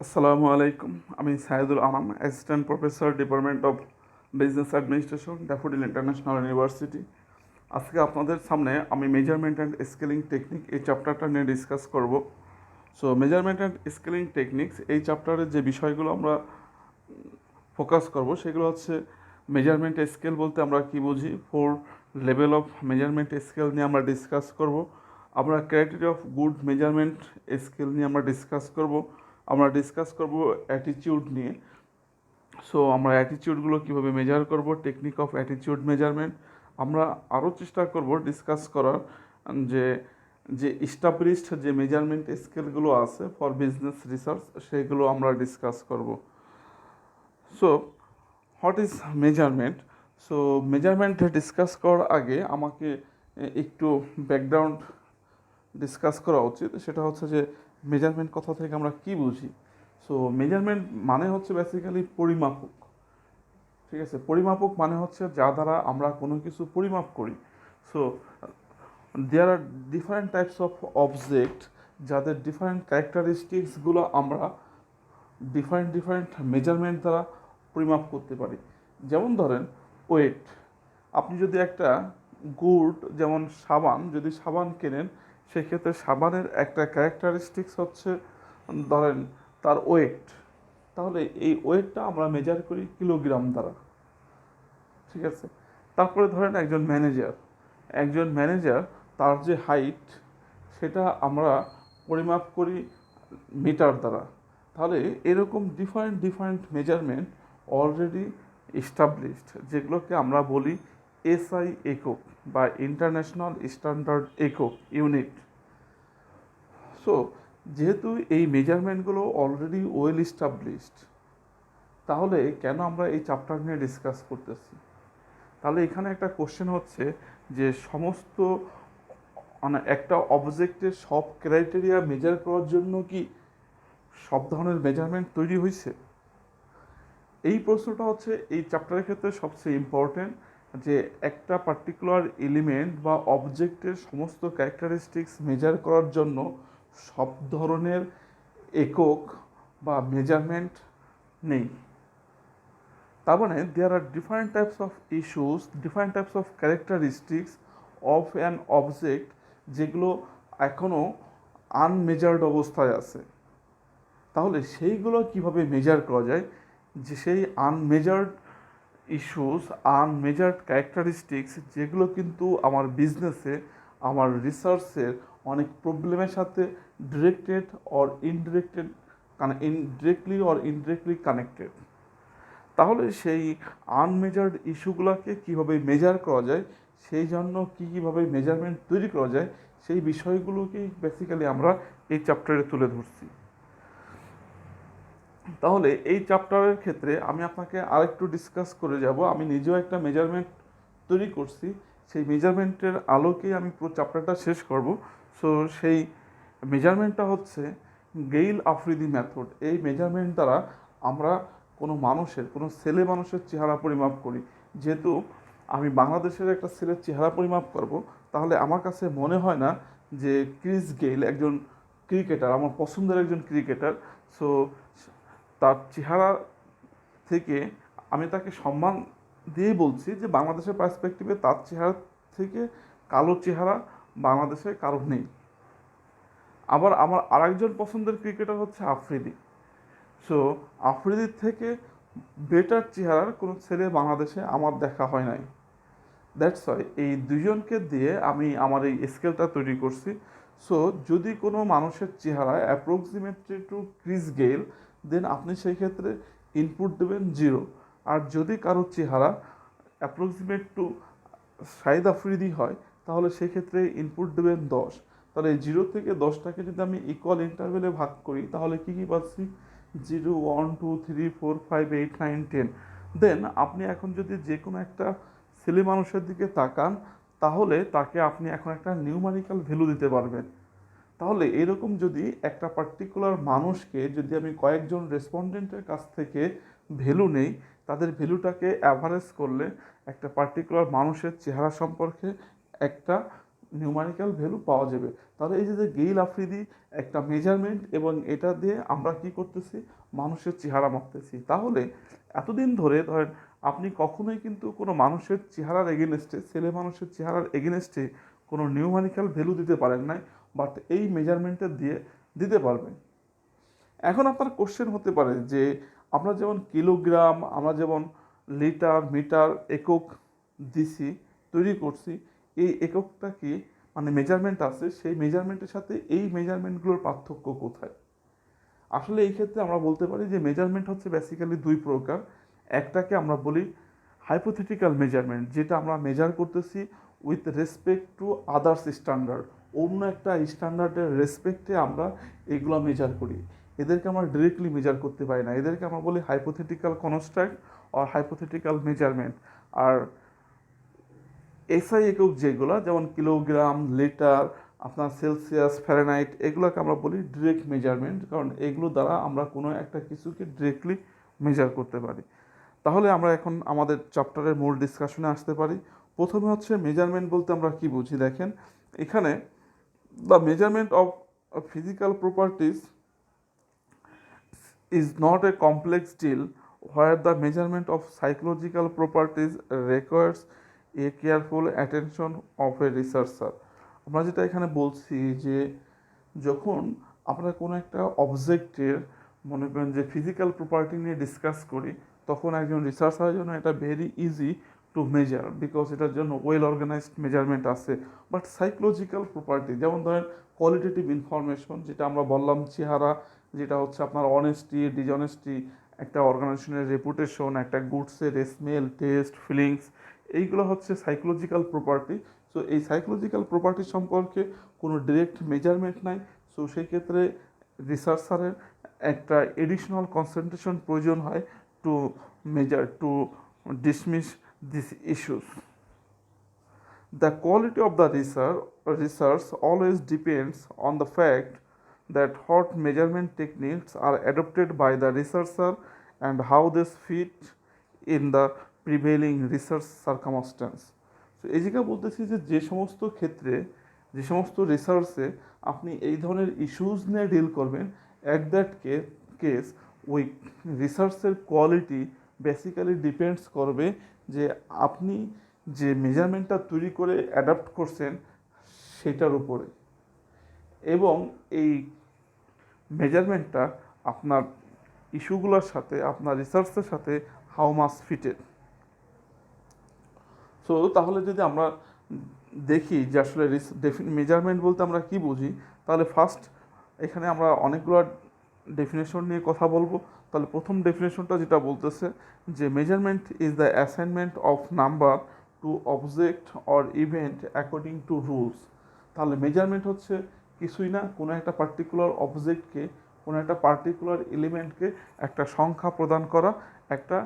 আসসালামু আলাইকুম। আমি Saidul Anam, assistant professor, department of business administration, daffodil international university. আজকে আপনাদের সামনে আমি মেজারমেন্ট অ্যান্ড স্কেলিং টেকনিক এই চ্যাপ্টারটা নিয়ে ডিসকাস করব। So measurement and scaling techniques এই চ্যাপ্টারের যে বিষয়গুলো আমরা ফোকাস করব সেগুলো হচ্ছে মেজারমেন্ট স্কেল বলতে আমরা কি বুঝি, 4 লেভেল অফ মেজারমেন্ট স্কেল নিয়ে আমরা ডিসকাস করব। আমরা criteria of good measurement scale নিয়ে আমরা ডিসকাস করব। আমরা ডিসকাস করব অ্যাটিটিউড নিয়ে। সো আমরা অ্যাটিটিউডগুলো কীভাবে মেজার করব, টেকনিক অফ অ্যাটিটিউড মেজারমেন্ট। আমরা আরও চেষ্টা করব ডিসকাস করার যে যে ইস্টাবলিশড যে মেজারমেন্ট স্কেলগুলো আছে ফর বিজনেস রিসার্চ সেগুলো আমরা ডিসকাস করব। So what is measurement? So measurement discuss করার আগে আমাকে একটু ব্যাকগ্রাউন্ড ডিসকাস করা উচিত। সেটা হচ্ছে যে মেজারমেন্ট কথা থেকে আমরা কি বুঝি। সো মেজারমেন্ট মানে হচ্ছে বেসিক্যালি পরিমাপক। ঠিক আছে, পরিমাপক মানে হচ্ছে যা দ্বারা আমরা কোনো কিছু পরিমাপ করি। So there are different types of object যাদের ডিফারেন্ট ক্যারেক্টারিস্টিক্সগুলো আমরা ডিফারেন্ট মেজারমেন্ট দ্বারা পরিমাপ করতে পারি। যেমন ধরেন ওয়েট। আপনি যদি একটা গুড, যেমন সাবান, যদি সাবান কেনেন সেক্ষেত্রে সাবানের একটা ক্যারেক্টারিস্টিক্স হচ্ছে ধরেন তার ওয়েট। তাহলে এই ওয়েটটা আমরা মেজার করি কিলোগ্রাম দ্বারা। ঠিক আছে, তারপরে ধরেন একজন ম্যানেজার তার যে হাইট সেটা আমরা পরিমাপ করি মিটার দ্বারা। তাহলে এরকম ডিফারেন্ট মেজারমেন্ট অলরেডি এস্টাবলিশড, যেগুলোকে আমরা বলি এসআই একক বা ইন্টারন্যাশনাল স্ট্যান্ডার্ড একক ইউনিট। সো যেহেতু এই মেজারমেন্টগুলো অলরেডি ওয়েল এস্টাবলিশড, তাহলে কেন আমরা এই চ্যাপ্টার নিয়ে ডিসকাস করতেছি? তাহলে এখানে একটা কোশ্চেন হচ্ছে যে সমস্ত মানে একটা অবজেক্টের সব ক্রাইটেরিয়া মেজার করার জন্য কি সব ধরনের মেজারমেন্ট তৈরি হয়েছে? এই প্রশ্নটা হচ্ছে এই চ্যাপ্টারের ক্ষেত্রে সবচেয়ে ইম্পর্টেন্ট, যে একটা পার্টিকুলার এলিমেন্ট বা অবজেক্টের সমস্ত ক্যারেক্টারিস্টিক্স মেজার করার জন্য সব ধরনের একক বা মেজারমেন্ট নেই। তার মানে there are different types of issues, different types of characteristics of an object যেগুলো এখনও আনমেজার্ড অবস্থায় আছে। তাহলে সেইগুলো কিভাবে মেজার করা যায়, যে সেই আনমেজার্ড ইস্যুস, আনমেজার্ড ক্যারেক্টারিস্টিক্স যেগুলো কিন্তু আমার বিজনেসে, আমার রিসার্চের অনেক প্রবলেমের সাথে ডিরেক্টেড অর ইনডিরেক্টেড, ইনডিরেক্টলি কানেক্টেড। তাহলে সেই আনমেজার্ড ইস্যুগুলোকে কীভাবে মেজার করা যায়, সেই জন্য কীভাবে মেজারমেন্ট তৈরি করা যায়, সেই বিষয়গুলোকেই বেসিক্যালি আমরা এই চ্যাপ্টারে তুলে ধরছি। তাহলে এই চ্যাপ্টারের ক্ষেত্রে আমি আপনাকে আরেকটু ডিসকাস করে যাব। আমি নিজেও একটা মেজারমেন্ট তৈরি করছি, সেই মেজারমেন্টের আলোকেই আমি পুরো চ্যাপ্টারটা শেষ করব। সো সেই মেজারমেন্টটা হচ্ছে গেইল আফ্রিদি মেথড। এই মেজারমেন্ট দ্বারা আমরা কোনো ছেলে মানুষের চেহারা পরিমাপ করি। যেহেতু আমি বাংলাদেশের একটা ছেলের চেহারা পরিমাপ করব, তাহলে আমার কাছে মনে হয় না যে ক্রিস গেইল একজন ক্রিকেটার, আমার পছন্দের একজন ক্রিকেটার। সো তার চেহারা থেকে আমি তাকে সম্মান দিয়েই বলছি যে বাংলাদেশের পার্সপেক্টিভে তার চেহারা থেকে কালো চেহারা বাংলাদেশে কারো নেই। আবার আমার আরেকজন পছন্দের ক্রিকেটার হচ্ছে আফ্রিদি। সো আফ্রিদির থেকে বেটার চেহারার কোনো ছেলে বাংলাদেশে আমার দেখা হয় নাই। দ্যাটস ওয়াই এই দুজনকে দিয়ে আমি আমার এই স্কেলটা তৈরি করছি। সো যদি কোনো মানুষের চেহারা অ্যাপ্রক্সিমেটলি টু ক্রিস গেইল, দেন আপনি সেই ক্ষেত্রে ইনপুট দেবেন 0। আর যদি কারো চেহারা অ্যাপ্রক্সিমেট টু শাহিদ আফ্রিদি হয়, তাহলে সেক্ষেত্রে ইনপুট দেবেন 10। তাহলে এই 0 থেকে 10টাকে যদি আমি ইকুয়াল ইন্টারভেলে ভাগ করি, তাহলে কী কী পাচ্ছি? 0, 1, 2, 3, 4, 5, 8, 9, 10। দেন আপনি এখন যদি যে কোনো একটা ছেলে মানুষের দিকে তাকান, তাহলে তাকে আপনি এখন একটা নিউমারিক্যাল ভ্যালু দিতে পারবেন। তাহলে এরকম যদি একটা পার্টিকুলার মানুষকে যদি আমি কয়েকজন রেসপন্ডেন্টের কাছ থেকে ভ্যালু নেই, তাদের ভ্যালুটাকে অ্যাভারেজ করলে একটা পার্টিকুলার মানুষের চেহারা সম্পর্কে একটা নিউমারিক্যাল ভ্যালু পাওয়া যাবে। তাহলে এই যে গেইল আফ্রিদি একটা মেজারমেন্ট এবং এটা দিয়ে আমরা কি করতেছি, মানুষের চেহারা মাপতেছি। তাহলে এতদিন ধরে ধরেন আপনি কখনোই কিন্তু কোনো মানুষের চেহারার এগেনস্টে, ছেলে মানুষের চেহারার এগেনস্টে কোনো নিউমারিক্যাল ভ্যালু দিতে পারেন নাই, বাট এই মেজারমেন্টের দিয়ে দিতে পারবেন। এখন আপনার কোশ্চেন হতে পারে যে আমরা যেমন কিলোগ্রাম, আমরা যেমন লিটার, মিটার একক দিছি, তৈরি করছি, এই এককটা কি মানে মেজারমেন্ট আছে, সেই মেজারমেন্টের সাথে এই মেজারমেন্টগুলোর পার্থক্য কোথায়? আসলে এই ক্ষেত্রে আমরা বলতে পারি যে মেজারমেন্ট হচ্ছে বেসিক্যালি দুই প্রকার। একটাকে আমরা বলি হাইপোথেটিক্যাল মেজারমেন্ট, যেটা আমরা মেজার করতেছি with respect to others standard, অন্য একটা স্ট্যান্ডার্ডের রেসপেক্টে আমরা এগুলো মেজার করি। এদেরকে আমরা ডিরেক্টলি মেজার করতে পারি না, এদেরকে আমরা বলি হাইপোথেটিক্যাল কনস্ট্রাক্ট আর হাইপোথেটিক্যাল মেজারমেন্ট। আর এসআই একক যেগুলো যেমন কিলোগ্রাম, লিটার, আপনার সেলসিয়াস, ফ্যারেনহাইট, এগুলোকে আমরা বলি ডিরেক্ট মেজারমেন্ট, কারণ এগুলো দ্বারা আমরা কোনো একটা কিছুকে ডিরেক্টলি মেজার করতে পারি। তাহলে আমরা এখন আমাদের চ্যাপ্টারের মূল ডিসকাশনে আসতে পারি। প্রথমে হচ্ছে মেজারমেন্ট বলতে আমরা কি বুঝি। দেখেন এখানে the measurement of physical properties is not a complex deal where the measurement of psychological properties requires a careful attention of a researcher। আমরা যেটা এখানে বলছি যে যখন আমরা কোনো একটা অবজেক্টের মনে করেন যে ফিজিক্যাল প্রপার্টি নিয়ে ডিসকাস করি, তখন একজন রিসার্চারের জন্য এটা very easy to measure, because এটার জন্য ওয়েল অর্গানাইজড মেজারমেন্ট আছে। বাট সাইকোলজিক্যাল প্রপার্টি যেমন ধরেন কোয়ালিটেটিভ ইনফরমেশন, যেটা আমরা বললাম চেহারা, যেটা হচ্ছে আপনার অনেস্টি, ডিজঅনেস্টি, একটা অর্গানাইজেশনের রেপুটেশন, একটা গুডসের স্মেল, টেস্ট, ফিলিংস, এইগুলো হচ্ছে সাইকোলজিক্যাল প্রপার্টি। সো এই সাইকোলজিক্যাল প্রপার্টি সম্পর্কে কোনো ডিরেক্ট মেজারমেন্ট নাই। সো সেই ক্ষেত্রে রিসার্চারের একটা এডিশনাল কনসেন্ট্রেশন প্রয়োজন হয় to measure, to dismiss this issues. The quality of the research always depends on the fact that what measurement techniques are adopted by the researcher and how they fit in the prevailing research circumstance। তো এই জায়গায় বলতেছি যে যে সমস্ত ক্ষেত্রে, যে সমস্ত রিসার্চে আপনি এই ধরনের ইস্যুজ নিয়ে ডিল করবেন, অ্যাট দ্যাট কেস ওই রিসার্চের কোয়ালিটি বেসিক্যালি ডিপেন্ডস করবে যে আপনি যে মেজারমেন্টটা তৈরি করে অ্যাডাপ্ট করছেন সেটার উপরে, এবং এই মেজারমেন্টটা আপনার ইস্যুগুলোর সাথে, আপনার রিসার্চের সাথে হাউ মাস ফিটেড। সো তাহলে যদি আমরা দেখি যে আসলে মেজারমেন্ট বলতে আমরা কি বুঝি, তাহলে ফার্স্ট এখানে আমরা অনেকগুলো ডেফিনেশন নিয়ে কথা বলবো। তাহলে প্রথম ডেফিনেশনটা যেটা বলতেছে যে measurement is the assignment of number to object or event according to rules. তাহলে মেজারমেন্ট হচ্ছে কিছুই না, কোনো একটা পার্টিকুলার অবজেক্টকে, কোনো একটা পার্টিকুলার এলিমেন্টকে একটা সংখ্যা প্রদান করা একটা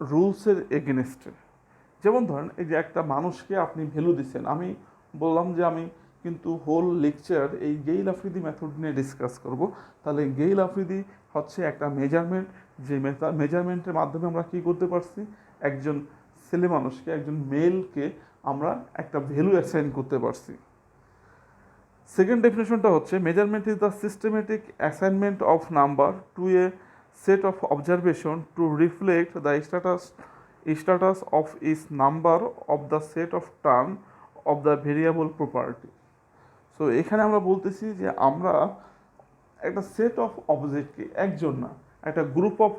রুলসের এগেনস্টে। যেমন ধরেন এই যে একটা মানুষকে আপনি ভ্যালু দিচ্ছেন, আমি বললাম যে আমি কিন্তু হোল লেকচার এই গেইল আফ্রিদি মেথড নিয়ে ডিসকাস করব। তাহলে গেইল আফ্রিদি হচ্ছে একটা মেজারমেন্ট, যে মেজারমেন্টের মাধ্যমে আমরা কী করতে পারছি, একজন ছেলে মানুষকে, একজন মেলকে আমরা একটা ভ্যালু অ্যাসাইন করতে পারছি। সেকেন্ড ডেফিনেশনটা হচ্ছে measurement is the systematic assignment of number to a set of observation to reflect the status of each number of the set of term of the variable property। So এখানে আমরা বলতেছি যে আমরা একটা সেট অফ অবজেক্টকে, একজন না, একটা group of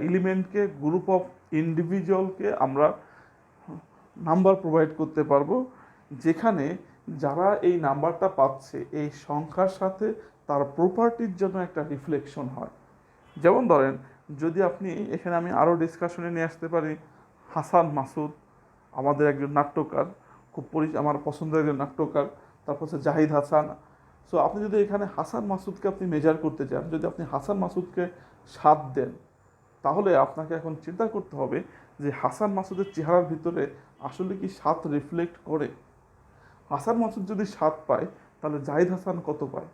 এলিমেন্টকে, group of ইন্ডিভিজুয়ালকে আমরা নাম্বার প্রোভাইড করতে পারবো, যেখানে যারা এই নাম্বারটা পাচ্ছে এই সংখ্যার সাথে তার প্রপার্টির জন্য একটা রিফ্লেকশন হয়। যেমন ধরেন যদি আপনি এখানে আমি আরও ডিসকাশনে নিয়ে আসতে পারি হাসান মাসুদ, আমাদের একজন নাট্যকার, খুব আমার পছন্দের একজন নাট্যকার, তারপর হচ্ছে জাহিদ হাসান। সো আপনি যদি এখানে হাসান মাসুদকে আপনি মেজার করতে চান, যদি আপনি হাসান মাসুদকে 7 দেন, তাহলে আপনাকে এখন চিন্তা করতে হবে যে হাসান মাসুদের চেহারার ভিতরে আসলে কি 7 রিফ্লেক্ট করে। হাসান মাসুদ যদি 7 পায়, তাহলে জাহিদ হাসান কত পায়,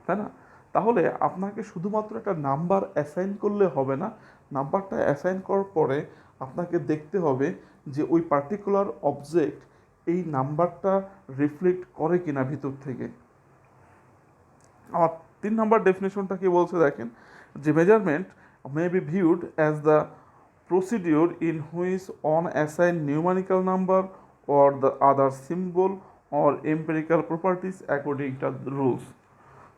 তাই না? তাহলে আপনাকে শুধুমাত্র একটা নাম্বার অ্যাসাইন করলে হবে না, নাম্বারটা অ্যাসাইন করার পরে আপনাকে দেখতে হবে যে ওই পার্টিকুলার অবজেক্ট এই নাম্বারটা রিফ্লেক্ট করে কিনা ভিতর থেকে। আমার 3 নম্বর ডেফিনেশনটা কি বলছে দেখেন, যে measurement may be viewed as the procedure in which one assign numerical number or the other symbol or empirical properties according to the rules.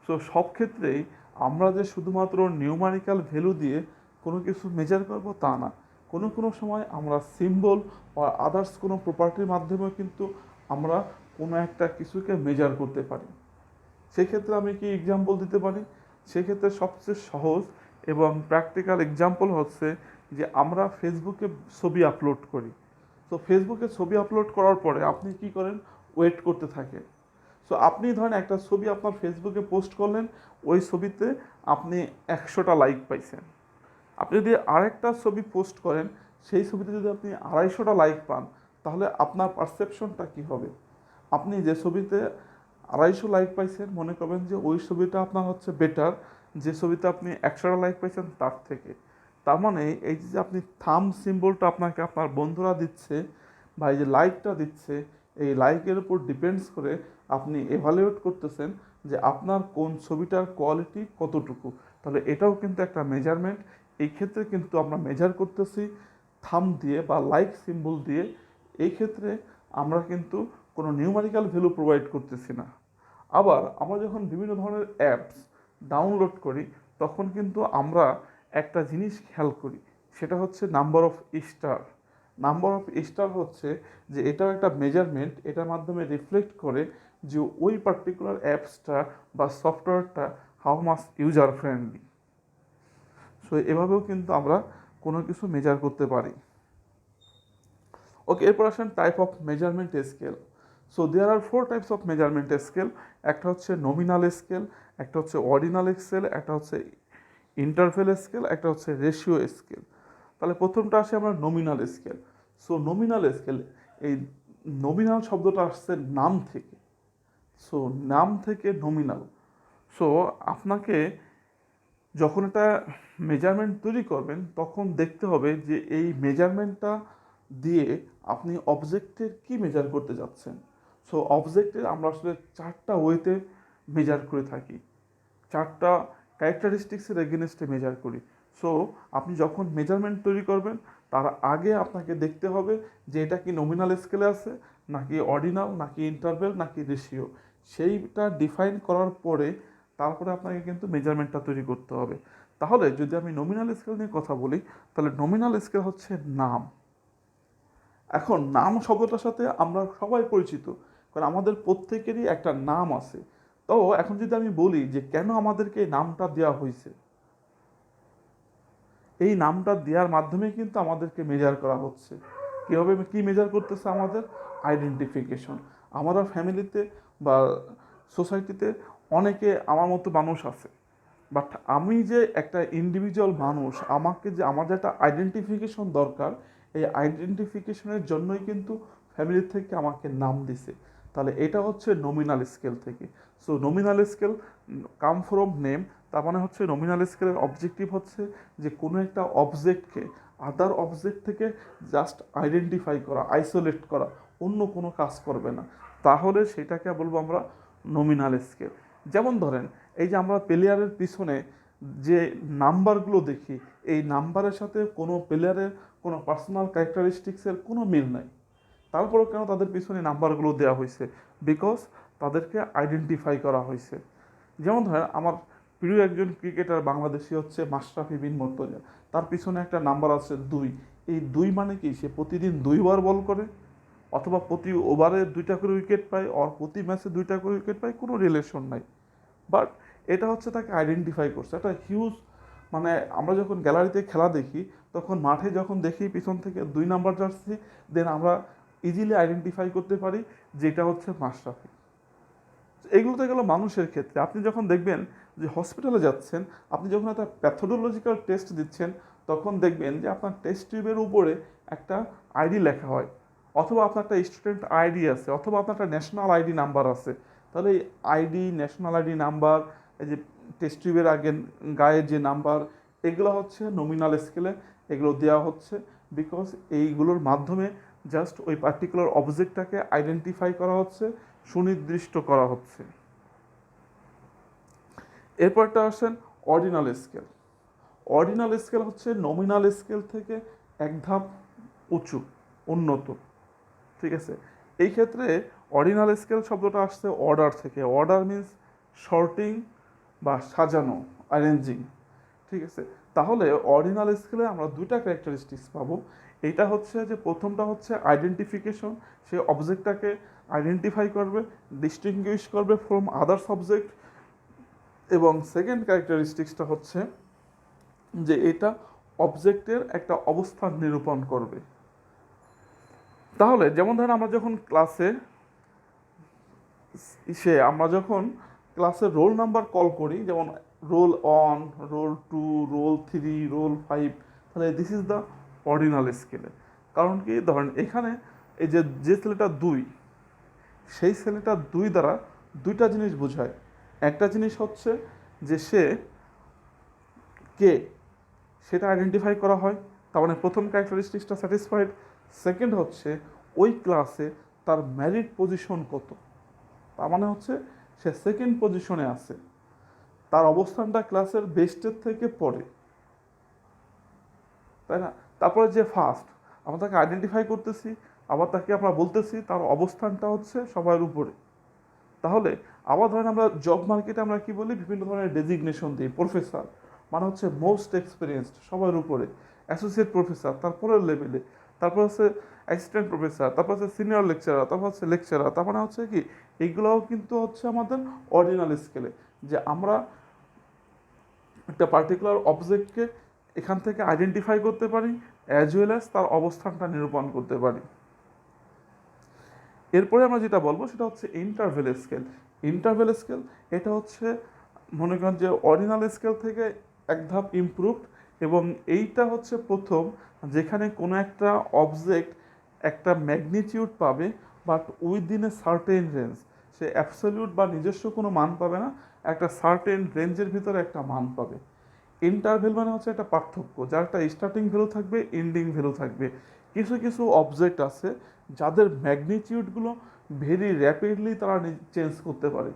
So সব ক্ষেত্রেই আমরা যে শুধুমাত্র নিউমারিক্যাল ভ্যালু দিয়ে কোনো কিছু মেজার করব তা না, কোনো কোনো সময় আমরা সিম্বল বা আদার্স কোনো প্রপার্টির মাধ্যমেও কিন্তু আমরা কোনো একটা কিছুকে মেজার করতে পারি। সেক্ষেত্রে আমি কি এক্সাম্পল দিতে পারি? সেক্ষেত্রে সবচেয়ে সহজ এবং প্র্যাকটিক্যাল এক্সাম্পল হচ্ছে যে আমরা ফেসবুকে ছবি আপলোড করি। সো ফেসবুকে ছবি আপলোড করার পরে আপনি কি করেন? ওয়েট করতে থাকেন। সো আপনি ধরেন একটা ছবি আপনার ফেসবুকে পোস্ট করলেন, ওই ছবিতে আপনি 100টা লাইক পাইছেন। আপনি যদি আরেকটা ছবি পোস্ট করেন, সেই ছবিতে যদি আপনি 250টা লাইক পান, তাহলে আপনার পারসেপশনটা কী হবে? আপনি যে ছবিতে 250 লাইক পাইছেন, মনে করবেন যে ওই ছবিটা আপনার হচ্ছে বেটার যে ছবিতে আপনি 100টা লাইক পাইছেন তার থেকে। তার মানে এই যে আপনি থাম সিম্বলটা আপনাকে আপনার বন্ধুরা দিচ্ছে বা এই যে লাইকটা দিচ্ছে, এই লাইকের উপর ডিপেন্ডস করে আপনি এভালুয়েট করতেছেন যে আপনার কোন ছবিটার কোয়ালিটি কতটুকু। তাহলে এটাও কিন্তু একটা মেজারমেন্ট। এই ক্ষেত্রে কিন্তু আমরা মেজার করতেছি থাম দিয়ে বা লাইক সিম্বল দিয়ে। এই ক্ষেত্রে আমরা কিন্তু কোনো নিউমারিক্যাল ভ্যালু প্রোভাইড করতেছি না। আবার আমরা যখন বিভিন্ন ধরনের অ্যাপস ডাউনলোড করি, তখন কিন্তু আমরা একটা জিনিস খেয়াল করি, সেটা হচ্ছে number of star. Number of star হচ্ছে যে এটাও একটা মেজারমেন্ট, এটার মাধ্যমে রিফ্লেক্ট করে যে ওই পার্টিকুলার অ্যাপসটা বা সফটওয়্যারটা how much user friendly. So এভাবেও কিন্তু আমরা কোনো কিছু মেজার করতে পারি। ওকে, এরপর আসেন type of measurement scale. So there are 4 types of measurement scale. একটা হচ্ছে নমিনাল স্কেল, একটা হচ্ছে অর্ডিনাল স্কেল, একটা হচ্ছে ইন্টারভেল স্কেল, একটা হচ্ছে রেশিও স্কেল। তাহলে প্রথমটা আসে আমরা nominal scale. So nominal scale, এই নমিনাল শব্দটা আসছে নাম থেকে। সো নাম থেকে নমিনাল। সো আপনাকে যখন এটা মেজারমেন্ট তৈরি করবেন, তখন দেখতে হবে যে এই মেজারমেন্টটা দিয়ে আপনি অবজেক্টের কি মেজার করতে যাচ্ছেন। সো অবজেক্টের আমরা আসলে 4টা ওয়েতে মেজার করে থাকি, 4টা ক্যারেক্টারিস্টিক্সের এগেনস্টে মেজার করি। সো আপনি যখন মেজারমেন্ট তৈরি করবেন, তার আগে আপনাকে দেখতে হবে যে এটা কি নমিনাল স্কেলে আছে, নাকি অর্ডিনাল, নাকি ইন্টারভেল, নাকি রেশিও। সেইটা ডিফাইন করার পরে তারপরে আপনাকে কিন্তু মেজারমেন্টটা তৈরি করতে হবে। তাহলে যদি আমি নমিনাল স্কেল নিয়ে কথা বলি, তাহলে নমিনাল স্কেল হচ্ছে নাম। এখন নাম শব্দটার সাথে আমরা সবাই পরিচিত, কারণ আমাদের প্রত্যেকেরই একটা নাম আছে। তো এখন যদি আমি বলি যে কেন আমাদেরকে এই নামটা দেওয়া হয়েছে, এই নামটা দেওয়ার মাধ্যমে কিন্তু আমাদেরকে মেজার করা হচ্ছে। কীভাবে কি মেজার করতেছে? আমাদের আইডেন্টিফিকেশন। আমরা ফ্যামিলিতে বা সোসাইটিতে অনেকে আমার মতো মানুষ আছে, বাট আমি যে একটা ইন্ডিভিজুয়াল মানুষ, আমাকে যে আমার যে একটা আইডেন্টিফিকেশন দরকার, এই আইডেন্টিফিকেশনের জন্যই কিন্তু ফ্যামিলি থেকে আমাকে নাম দিছে। তাহলে এটা হচ্ছে নমিনাল স্কেল থেকে। So nominal scale come from name. তার মানে হচ্ছে নমিনাল স্কেলের অবজেক্টিভ হচ্ছে যে কোনো একটা অবজেক্টকে আদার অবজেক্ট থেকে জাস্ট আইডেন্টিফাই করা, আইসোলেট করা, অন্য কোনো কাজ করবে না। তাহলে সেটাকে বলবো আমরা নমিনাল স্কেল। যেমন ধরেন এই যে আমরা প্লেয়ারের পিছনে যে নাম্বারগুলো দেখি, এই নাম্বারের সাথে কোনো প্লেয়ারের কোনো পার্সোনাল ক্যারেক্টারিস্টিক্সের কোনো মিল নাই। তারপরেও কেন তাদের পিছনে নাম্বারগুলো দেওয়া হয়েছে? বিকজ তাদেরকে আইডেন্টিফাই করা হয়েছে। যেমন ধরেন আমার প্রিয় একজন ক্রিকেটার বাংলাদেশি হচ্ছে মাশরাফি বিন মুর্তজা, তার পিছনে একটা নাম্বার আছে 2। এই 2 মানে কি? সে প্রতিদিন 2বার বল করে, অথবা প্রতি ওভারে 2টা করে উইকেট পায়, আর প্রতি ম্যাচে 2টা করে উইকেট পায়, কোনো রিলেশন নাই। বাট এটা হচ্ছে তাকে আইডেন্টিফাই করছে, একটা হিউজ। মানে আমরা যখন গ্যালারিতে খেলা দেখি, তখন মাঠে যখন দেখি পিছন থেকে 2 নাম্বার জার্সি, দেন আমরা ইজিলি আইডেন্টিফাই করতে পারি যে এটা হচ্ছে মাশরাফি। এগুলো তো গেলো মানুষের ক্ষেত্রে। আপনি যখন দেখবেন যে হসপিটালে যাচ্ছেন, আপনি যখন একটা প্যাথোলজিক্যাল টেস্ট দিচ্ছেন, তখন দেখবেন যে আপনার টেস্ট টিউবের উপরে একটা আইডি লেখা হয়, অথবা আপনার একটা স্টুডেন্ট আইডি আছে, অথবা আপনার একটা ন্যাশনাল আইডি নাম্বার আছে। তাহলে এই আইডি, ন্যাশনাল আইডি নাম্বার, এই যে টেস্ট টিউবের আগে গায়ের যে নাম্বার, এগুলো হচ্ছে নমিনাল স্কেলে এগুলো দেওয়া হচ্ছে। বিকজ এইগুলোর মাধ্যমে জাস্ট ওই পার্টিকুলার অবজেক্টটাকে আইডেন্টিফাই করা হচ্ছে, সুনির্দিষ্ট করা হচ্ছে। এরপরটা আসেন অর্ডিনাল স্কেল। অর্ডিনাল স্কেল হচ্ছে নমিনাল স্কেল থেকে এক ধাপ উঁচু, উন্নত। ঠিক আছে, এই ক্ষেত্রে অর্ডিনাল স্কেল শব্দটা আসছে অর্ডার থেকে। অর্ডার মিন্স শর্টিং বা সাজানো, অ্যারেঞ্জিং। ঠিক আছে, তাহলে অর্ডিনাল স্কেলে আমরা দুইটা ক্যারেক্টারিস্টিক্স পাবো। এইটা হচ্ছে যে প্রথমটা হচ্ছে আইডেন্টিফিকেশন, সে অবজেক্টটাকে আইডেন্টিফাই করবে, ডিস্টিংগুইশ করবে ফ্রম আদার্স অবজেক্ট। এবং সেকেন্ড ক্যারেক্টারিস্টিক্সটা হচ্ছে যে এটা অবজেক্টের একটা অবস্থান নিরূপণ করবে। তাহলে যেমন ধরেন আমরা যখন ক্লাসে রোল নাম্বার কল করি, যেমন রোল 1, রোল 2, রোল 3, রোল 5, তাহলে দিস ইজ দ্য অর্ডিনাল স্কেলে। কারণ কি, ধরেন এখানে এই যে ছেলেটা 2, সেই ছেলেটা 2 দ্বারা দুইটা জিনিস বোঝায়। একটা জিনিস হচ্ছে যে সে কে, সেটা আইডেন্টিফাই করা হয়, তার মানে প্রথম ক্যারেক্টারিস্টিক্সটা স্যাটিসফাইড। সেকেন্ড হচ্ছে ওই ক্লাসে তার ম্যারিট পজিশন কত, তার মানে হচ্ছে সে সেকেন্ড পজিশনে আছে, তার অবস্থানটা ক্লাসের বেস্টের থেকে পড়ে, তাই না? তারপরে যে ফার্স্ট, আমরা তাকে আইডেন্টিফাই করতেছি, আবার তাকে আমরা বলতেছি তার অবস্থানটা হচ্ছে সবার উপরে। তাহলে আবার ধরেন আমরা জব মার্কেটে আমরা কি বলি, বিভিন্ন ধরনের ডেজিগনেশন দিই। প্রফেসর মানে হচ্ছে মোস্ট এক্সপিরিয়েন্সড, সবার উপরে। অ্যাসোসিয়েট প্রফেসর তারপরের লেভেলে, তারপর হচ্ছে অ্যাসিস্ট্যান্ট প্রফেসর, তারপর হচ্ছে সিনিয়র লেকচারার, তারপর হচ্ছে লেকচারার। তার মানে হচ্ছে কি, এইগুলোও কিন্তু হচ্ছে আমাদের অর্ডিনাল স্কেলে, যে আমরা একটা পার্টিকুলার অবজেক্টকে এখান থেকে আইডেন্টিফাই করতে পারি, অ্যাজ ওয়েল অ্যাজ তার অবস্থানটা নিরূপণ করতে পারি। এরপরে আমরা যেটা বলবো সেটা হচ্ছে ইন্টারভেল স্কেল। ইন্টারভেল স্কেল এটা হচ্ছে মনে করেন যে অর্ডিনাল স্কেল থেকে এক ধাপ ইমপ্রুভড, এবং এইটা হচ্ছে প্রথম যেখানে কোনো একটা অবজেক্ট একটা ম্যাগনিটিউড পাবে, but within a certain range. Say absolute বা নিজস্ব কোনো মান পাবে না, একটা সার্টেন রেঞ্জের ভিতরে একটা মান পাবে। ইন্টারভেল মানে হচ্ছে একটা পার্থক্য, যার একটা স্টার্টিং ভ্যালু থাকবে, এন্ডিং ভ্যালু থাকবে। কিছু কিছু অবজেক্ট আছে যাদের ম্যাগনিটিউডগুলো ভেরি র্যাপিডলি তারা চেঞ্জ করতে পারে।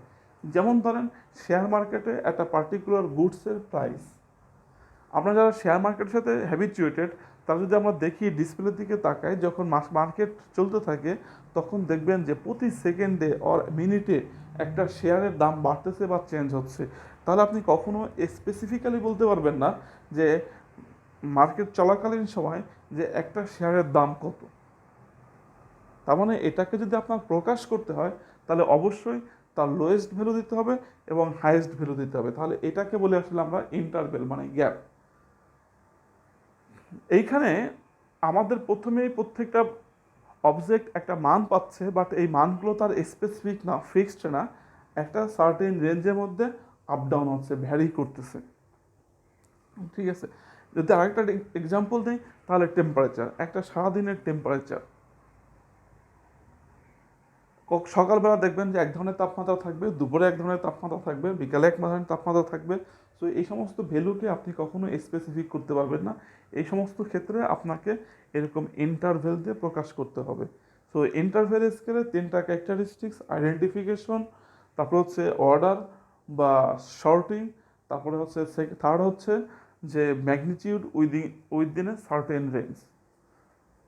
যেমন ধরেন শেয়ার মার্কেটে একটা পার্টিকুলার গুডসের প্রাইস, আমরা যারা শেয়ার মার্কেটের সাথে হ্যাবিচুয়েটেড, তারা যদি আমরা দেখি ডিসপ্লের দিকে তাকাই, যখন মার্কেট চলতে থাকে তখন দেখবেন যে প্রতি সেকেন্ডে অর মিনিটে একটা শেয়ারের দাম বাড়তেছে বা চেঞ্জ হচ্ছে। তাহলে আপনি কখনো স্পেসিফিক্যালি বলতে পারবেন না যে মার্কেট চলাকালীন সময় যে একটা শেয়ারের দাম কত। তার মানে এটাকে যদি আপনার প্রকাশ করতে হয় তাহলে অবশ্যই তার লোয়েস্ট ভ্যালু দিতে হবে এবং হাইয়েস্ট ভ্যালু দিতে হবে। তাহলে এটাকে বলে আসলে আমরা ইন্টারভেল মানে গ্যাপ। এইখানে আমাদের প্রথমেই প্রত্যেকটা অবজেক্ট একটা মান পাচ্ছে, বাট এই মানগুলো তার স্পেসিফিক না, ফিক্সড না, একটা সার্টেন রেঞ্জের মধ্যে আপ ডাউন হচ্ছে, ভ্যারি করতেছে। ঠিক আছে, যদি আরেকটা এক্সাম্পল দিই তাহলে টেম্পারেচার, একটা সারাদিনের টেম্পারেচার। সকালবেলা দেখবেন যে এক ধরনের তাপমাত্রা থাকবে, দুপুরে এক ধরনের তাপমাত্রা থাকবে, বিকালে এক ধরনের তাপমাত্রা থাকবে। সো এই সমস্ত ভ্যালুকে আপনি কখনো স্পেসিফিক করতে পারবেন না। এই সমস্ত ক্ষেত্রে আপনাকে এরকম ইন্টারভেল দিয়ে প্রকাশ করতে হবে। সো ইন্টারভেল স্কেলে 3টা ক্যারেক্টারিস্টিক্স: আইডেন্টিফিকেশন, তারপর হচ্ছে অর্ডার বা শর্টিং, তারপরে হচ্ছে থার্ড হচ্ছে যে magnitude within a certain range.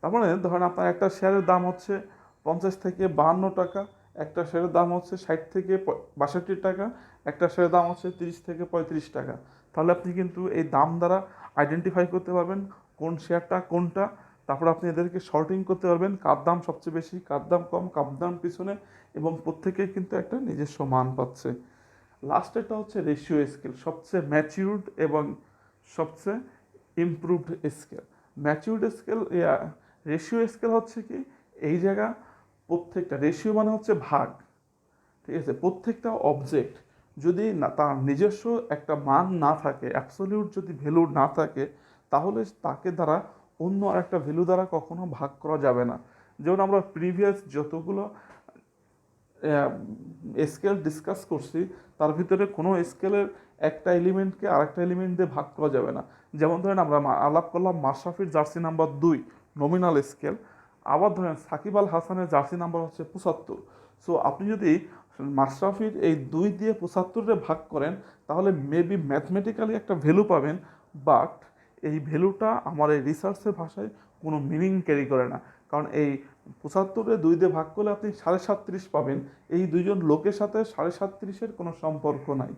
তার মানে ধরেন আপনার একটা শেয়ারের দাম হচ্ছে 50 থেকে 52 টাকা, একটা শেয়ারের দাম হচ্ছে 60 থেকে 62 টাকা, একটা শেয়ারের দাম হচ্ছে 30 থেকে 35 টাকা। তাহলে আপনি কিন্তু এই দাম দ্বারা আইডেন্টিফাই করতে পারবেন কোন শেয়ারটা কোনটা। তারপর আপনি এদেরকে শর্টিং করতে পারবেন, কার দাম সবচেয়ে বেশি, কার দাম কম, কার দাম পিছনে, এবং প্রত্যেকেই কিন্তু একটা নিজস্ব মান পাচ্ছে। লাস্টেরটা হচ্ছে রেশিও স্কেল, সবচেয়ে ম্যাচিউরড এবং সবচেয়ে improved scale. Matured scale, ratio scale হচ্ছে কি, এই জায়গা প্রত্যেকটা রেশিও মানে হচ্ছে ভাগ। ঠিক আছে, প্রত্যেকটা অবজেক্ট যদি না তার নিজস্ব একটা মান না থাকে, অ্যাবসলিউট যদি ভ্যালু না থাকে, তাহলে তাকে দ্বারা অন্য আরেকটা ভ্যালু দ্বারা কখনো ভাগ করা যাবে না। যেমন আমরা প্রিভিয়াস যতগুলো স্কেল ডিসকাস করছি তার ভিতরে কোনো স্কেলের একটা এলিমেন্টকে আরেকটা এলিমেন্ট দিয়ে ভাগ করা যাবে না। যেমন ধরেন আমরা আলাপ করলাম মাশরাফির জার্সি নাম্বার 2 নমিনাল স্কেল, আবার ধরেন সাকিব আল হাসানের জার্সি নাম্বার হচ্ছে 75। সো আপনি যদি মাশরাফির এই 2 দিয়ে 75-রে ভাগ করেন তাহলে মেবি ম্যাথমেটিক্যালি একটা ভ্যালু পাবেন, বাট এই ভ্যালুটা আমার এই রিসার্চের ভাষায় কোনো মিনিং ক্যারি করে না। কারণ এই 75-রে 2 দিয়ে ভাগ করলে আপনি 37.5 পাবেন, এই দুইজন লোকের সাথে 37.5-এর কোনো সম্পর্ক নাই।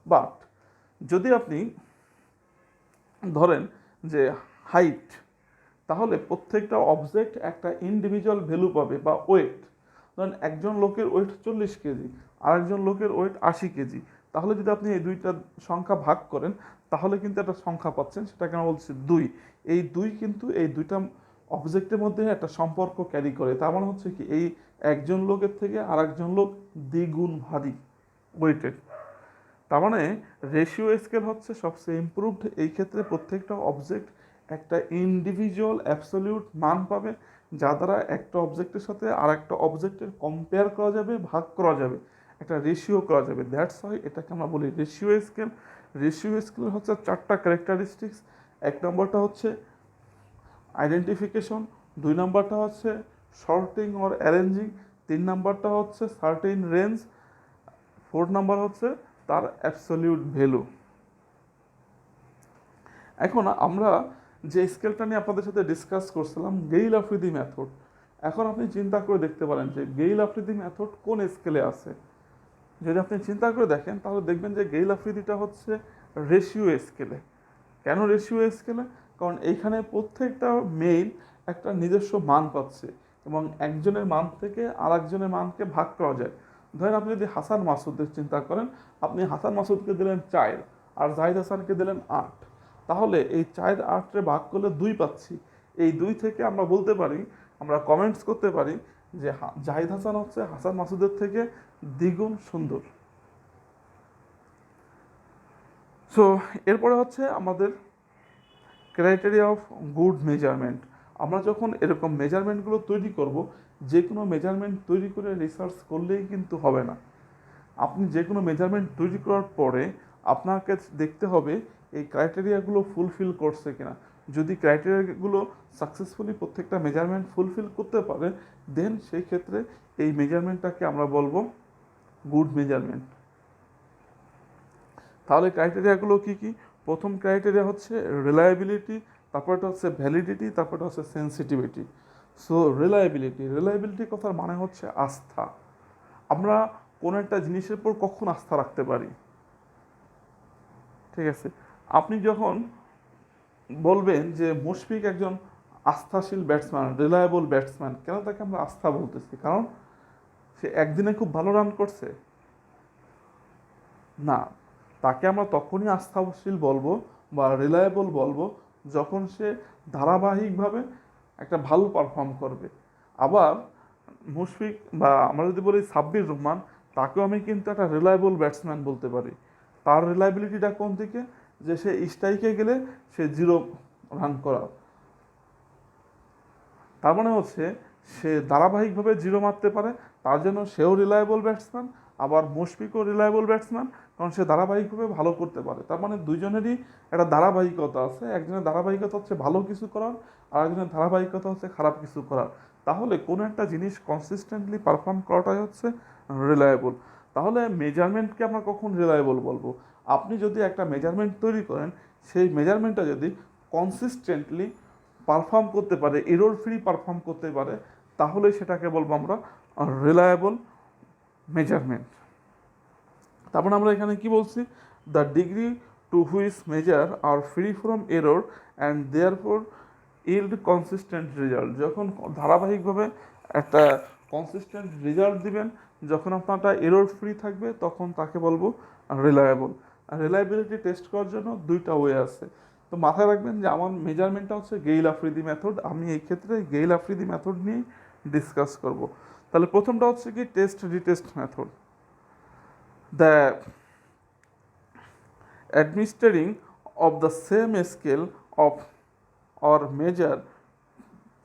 বাট যদি আপনি ধরেন যে হাইট, তাহলে প্রত্যেকটা অবজেক্ট একটা ইন্ডিভিজুয়াল ভ্যালু পাবে বা ওয়েট। ধরেন একজন লোকের ওয়েট 40 কেজি, আরেকজন লোকের ওয়েট 80 কেজি, তাহলে যদি আপনি এই দুইটা সংখ্যা ভাগ করেন তাহলে কিন্তু একটা সংখ্যা পাচ্ছেন, সেটাকে আমরা বলছি 2। এই 2 কিন্তু এই দুইটা অবজেক্টের মধ্যে একটা সম্পর্ক ক্যারি করে। তার মানে হচ্ছে কি, এই একজন লোকের থেকে আরেকজন লোক দ্বিগুণ ভারী ওয়েটেড। তার মানে রেশিও স্কেল হচ্ছে সবচেয়ে ইমপ্রুভড। এই ক্ষেত্রে প্রত্যেকটা অবজেক্ট একটা ইন্ডিভিজুয়াল অ্যাবসলিউট মান পাবে, যা দ্বারা একটা অবজেক্টের সাথে আর একটা অবজেক্টের কম্পেয়ার করা যাবে, ভাগ করা যাবে, একটা রেশিও করা যাবে। দ্যাটস ওয়াই এটাকে আমরা বলি রেশিও স্কেল। রেশিও স্কেল হচ্ছে 4টা ক্যারেক্টারিস্টিক্স। 1 নম্বরটা হচ্ছে আইডেন্টিফিকেশন, 2 নম্বরটা হচ্ছে শর্টিং অর অ্যারেঞ্জিং, 3 নম্বরটা হচ্ছে সার্টেন রেঞ্জ, 4 নম্বর হচ্ছে তার অ্যাবসলিউট ভ্যালু। এখন আমরা যে স্কেলটা নিয়ে আপনাদের সাথে ডিসকাস করছিলাম, গেইল আফ্রিদি মেথড, এখন আপনি চিন্তা করে দেখতে পারেন যে গেইল আফ্রিদি মেথড কোন স্কেলে আছে। যদি আপনি চিন্তা করে দেখেন তাহলে দেখবেন যে গেইল আফ্রিদিটা হচ্ছে রেশিও স্কেলে। কেন রেশিও স্কেলে? কারণ এইখানে প্রত্যেকটা মেইল একটা নিজস্ব মান পাচ্ছে এবং একজনের মান থেকে আর একজনের মানকে ভাগ করা যায়। ধরেন আপনি যদি হাসান মাসুদের চিন্তা করেন, আপনি হাসান মাসুদকে দিলেন 4 আর জাহিদ হাসানকে দিলেন 8, তাহলে এই 4 8-রে ভাগ করলে 2 পাচ্ছি। এই 2 থেকে আমরা বলতে পারি, আমরা কমেন্টস করতে পারি যে জাহিদ হাসান হচ্ছে হাসান মাসুদের থেকে দ্বিগুণ সুন্দর। সো এরপরে হচ্ছে আমাদের ক্রাইটেরিয়া অফ গুড মেজারমেন্ট। আমরা যখন এরকম মেজারমেন্টগুলো তৈরি করব, যে কোনো মেজারমেন্ট তৈরি করে রিসার্চ করলেই কিন্তু হবে না। আপনি যে কোনো মেজারমেন্ট তৈরি করার পরে আপনাকে দেখতে হবে এই ক্রাইটেরিয়াগুলো ফুলফিল করছে কিনা। যদি ক্রাইটেরিয়াগুলো সাকসেসফুলি প্রত্যেকটা মেজারমেন্ট ফুলফিল করতে পারে, দেন সেই ক্ষেত্রে এই মেজারমেন্টটাকে আমরা বলবো গুড মেজারমেন্ট। তাহলে ক্রাইটেরিয়াগুলো কি কি? প্রথম ক্রাইটেরিয়া হচ্ছে রিলায়েবিলিটি, তারপরটা হচ্ছে ভ্যালিডিটি, তারপরটা হচ্ছে সেন্সিটিভিটি। সো রিলায়েবিলিটি কথার মানে হচ্ছে আস্থা। আমরা কোনো একটা জিনিসের উপর কখন আস্থা রাখতে পারি? ঠিক আছে, আপনি যখন বলবেন যে মুশফিক একজন আস্থাশীল ব্যাটসম্যান, রিলায়েবল ব্যাটসম্যান, কেন তাকে আমরা আস্থা বলতেছি? কারণ সে একদিনে খুব ভালো রান করছে না, তাকে আমরা তখনই আস্থাশীল বলবো বা রিলায়েবল বলবো যখন সে ধারাবাহিকভাবে একটা ভালো পারফর্ম করবে। আবার মুশফিক বা আমরা যদি বলি সাব্বির রহমান, তাকেও আমি কিন্তু একটা রিলায়েবল ব্যাটসম্যান বলতে পারি। তার রিলায়েবিলিটিটা কোন দিকে? যে সে স্ট্রাইকে গেলে সে 0 রান করা, তার মানে হচ্ছে সে ধারাবাহিকভাবে 0 মারতে পারে, তার জন্য সেও রিলায়েবল ব্যাটসম্যান। আবার মুশফিকও রিলায়েবল ব্যাটসম্যান, কারণ সে ধারাবাহিকভাবে ভালো করতে পারে। তার মানে দুইজনেরই একটা ধারাবাহিকতা আছে। একজনের ধারাবাহিকতা হচ্ছে ভালো কিছু করার, আর একজনের ধারাবাহিকতা হচ্ছে খারাপ কিছু করার। তাহলে কোনো একটা জিনিস কনসিস্টেন্টলি পারফর্ম করাটাই হচ্ছে রিলায়েবল। তাহলে মেজারমেন্টকে আমরা কখন রিলায়েবল বলবো? আপনি যদি একটা মেজারমেন্ট তৈরি করেন, সেই মেজারমেন্টটা যদি কনসিস্টেন্টলি পারফর্ম করতে পারে, এরর ফ্রি পারফর্ম করতে পারে, তাহলে সেটাকে বলবো আমরা রিলায়েবল মেজারমেন্ট। তারপর আমরা এখানে কি বলছি? The degree to which measure are free from error and therefore yield consistent result. যখন ধারাবাহিকভাবে একটা কনসিস্টেন্ট রেজাল্ট দিবেন, যখন আপনারটা এরর ফ্রি থাকবে, তখন তাকে বলবো রিলায়েবল। আর রিলায়েবিলিটি টেস্ট করার জন্য 2টা ওয়ে আছে। তো মাথায় রাখবেন যে আমার মেজারমেন্টটা হচ্ছে গেইল আফ্রিদি মেথড। আমি এই ক্ষেত্রে গেইল আফ্রিদি মেথড নিয়ে ডিসকাস করব। তাহলে প্রথমটা হচ্ছে কি test retest method. The administering of the same scale of or measure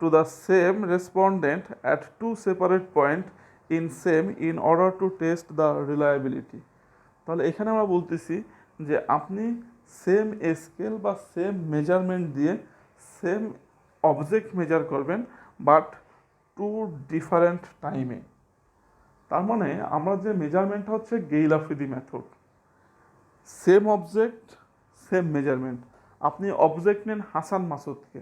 to the same respondent at 2 separate points in same in order to test the reliability। তাহলে এখানে আমরা বলতেছি যে আপনি সেম স্কেল বা সেম মেজারমেন্ট দিয়ে same object measure করবেন but two different টাইমে। তার মানে আমরা যে মেজারমেন্টটা হচ্ছে গেইল-আফ্রিদি method, same object same measurement. আপনি অবজেক্ট নেন হাসান মাসুদকে,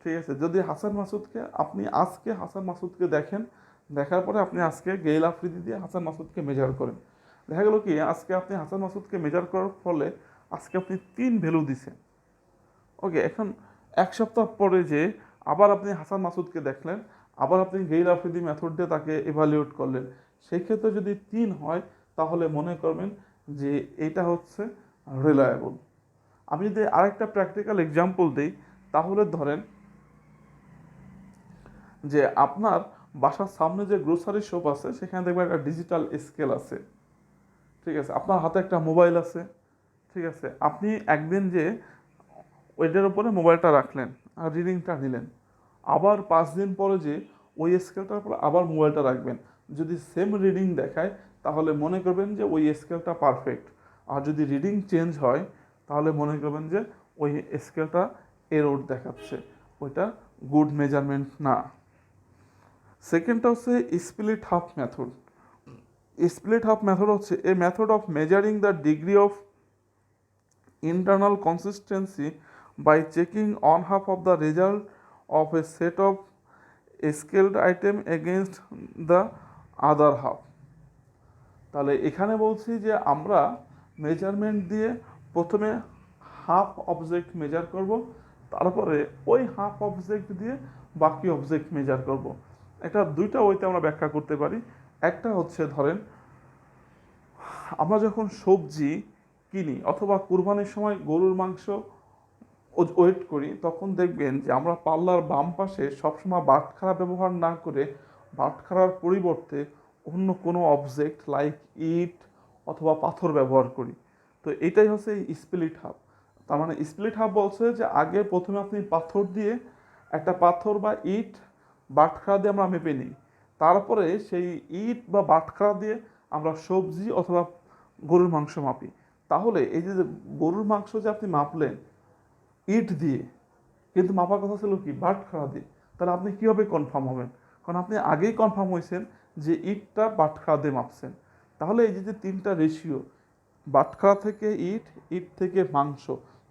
ঠিক আছে, যদি হাসান মাসুদকে আপনি আজকে হাসান মাসুদকে দেখেন, দেখার পরে আপনি আজকে গেইল-আফ্রিদি দিয়ে হাসান মাসুদকে মেজার করেন, দেখা গেল কি আজকে আপনি হাসান মাসুদকে মেজার করার ফলে আজকে আপনি 3 ভ্যালু দিছেন। ওকে, এখন এক সপ্তাহ পরে যে আবার আপনি হাসান মাসুদকে দেখলেন, আবার আপনি গেইল-আফ্রিদি মেথড দিয়ে তাকে এভালুয়েট করলেন, সেই ক্ষেত্রে যদি 3 হয় তাহলে মনে করবেন যে এটা হচ্ছে রিলায়েবল। আমি যদি আরেকটা প্র্যাকটিক্যাল এক্সাম্পল দিই, তাহলে ধরেন যে আপনার বাসার সামনে যে গ্রোসারি শপ আছে সেখানে দেখবেন একটা ডিজিটাল স্কেল আছে, ঠিক আছে, আপনার হাতে একটা মোবাইল আছে, ঠিক আছে, আপনি একদিন যে ওইটার উপরে মোবাইলটা রাখলেন আর রিডিংটা নিলেন, আবার 5 দিন পরে যে ওই স্কেলটার উপরে আবার মোবাইলটা রাখবেন, যদি সেম রিডিং দেখায় তাহলে মনে করবেন যে ওই স্কেলটা পারফেক্ট, আর যদি রিডিং চেঞ্জ হয় তাহলে মনে করবেন যে ওই স্কেলটা এরর দেখাচ্ছে, ওইটা গুড মেজারমেন্ট না। সেকেন্ডটা হচ্ছে split half method. Split half method হচ্ছে a method of measuring the degree of internal consistency by checking on half of the result of a set of scaled item against the other half। তাহলে এখানে বলছি যে আমরা measurement দিয়ে প্রথমে half object measure করব, তারপরে ওই হাফ অবজেক্ট দিয়ে বাকি অবজেক্ট মেজার করব। এটা দুইটা ওইতে আমরা ব্যাখ্যা করতে পারি। একটা হচ্ছে ধরেন আমরা যখন সবজি কিনি অথবা কুরবানির সময় গরুর মাংস ওয়েট করি, তখন দেখবেন যে আমরা পাল্লার বাম পাশে সবসময় বাটখারা ব্যবহার না করে বাটখারার পরিবর্তে অন্য কোনো অবজেক্ট লাইক ইট অথবা পাথর ব্যবহার করি। তো এটাই হচ্ছে স্প্লিট হাফ। তার মানে স্প্লিট হাফ বলছে যে আগে প্রথমে আপনি পাথর দিয়ে একটা পাথর বা ইট বাটখারা দিয়ে আমরা মেপে নিই, তারপরে সেই ইট বা বাটখারা দিয়ে আমরা সবজি অথবা গরুর মাংস মাপি। তাহলে এই যে গরুর মাংস যে আপনি মাপলেন ইট দিয়ে, কিন্তু মাপার কথা ছিল কি বাটখারা দিয়ে, তাহলে আপনি কীভাবে কনফার্ম হবেন? কারণ আপনি আগেই কনফার্ম হয়েছেন যে ইটটা বাটখারা দিয়ে মাপছেন। তাহলে এই যে 3টা রেশিও, বাটখারা থেকে ইট, ইট থেকে মাংস,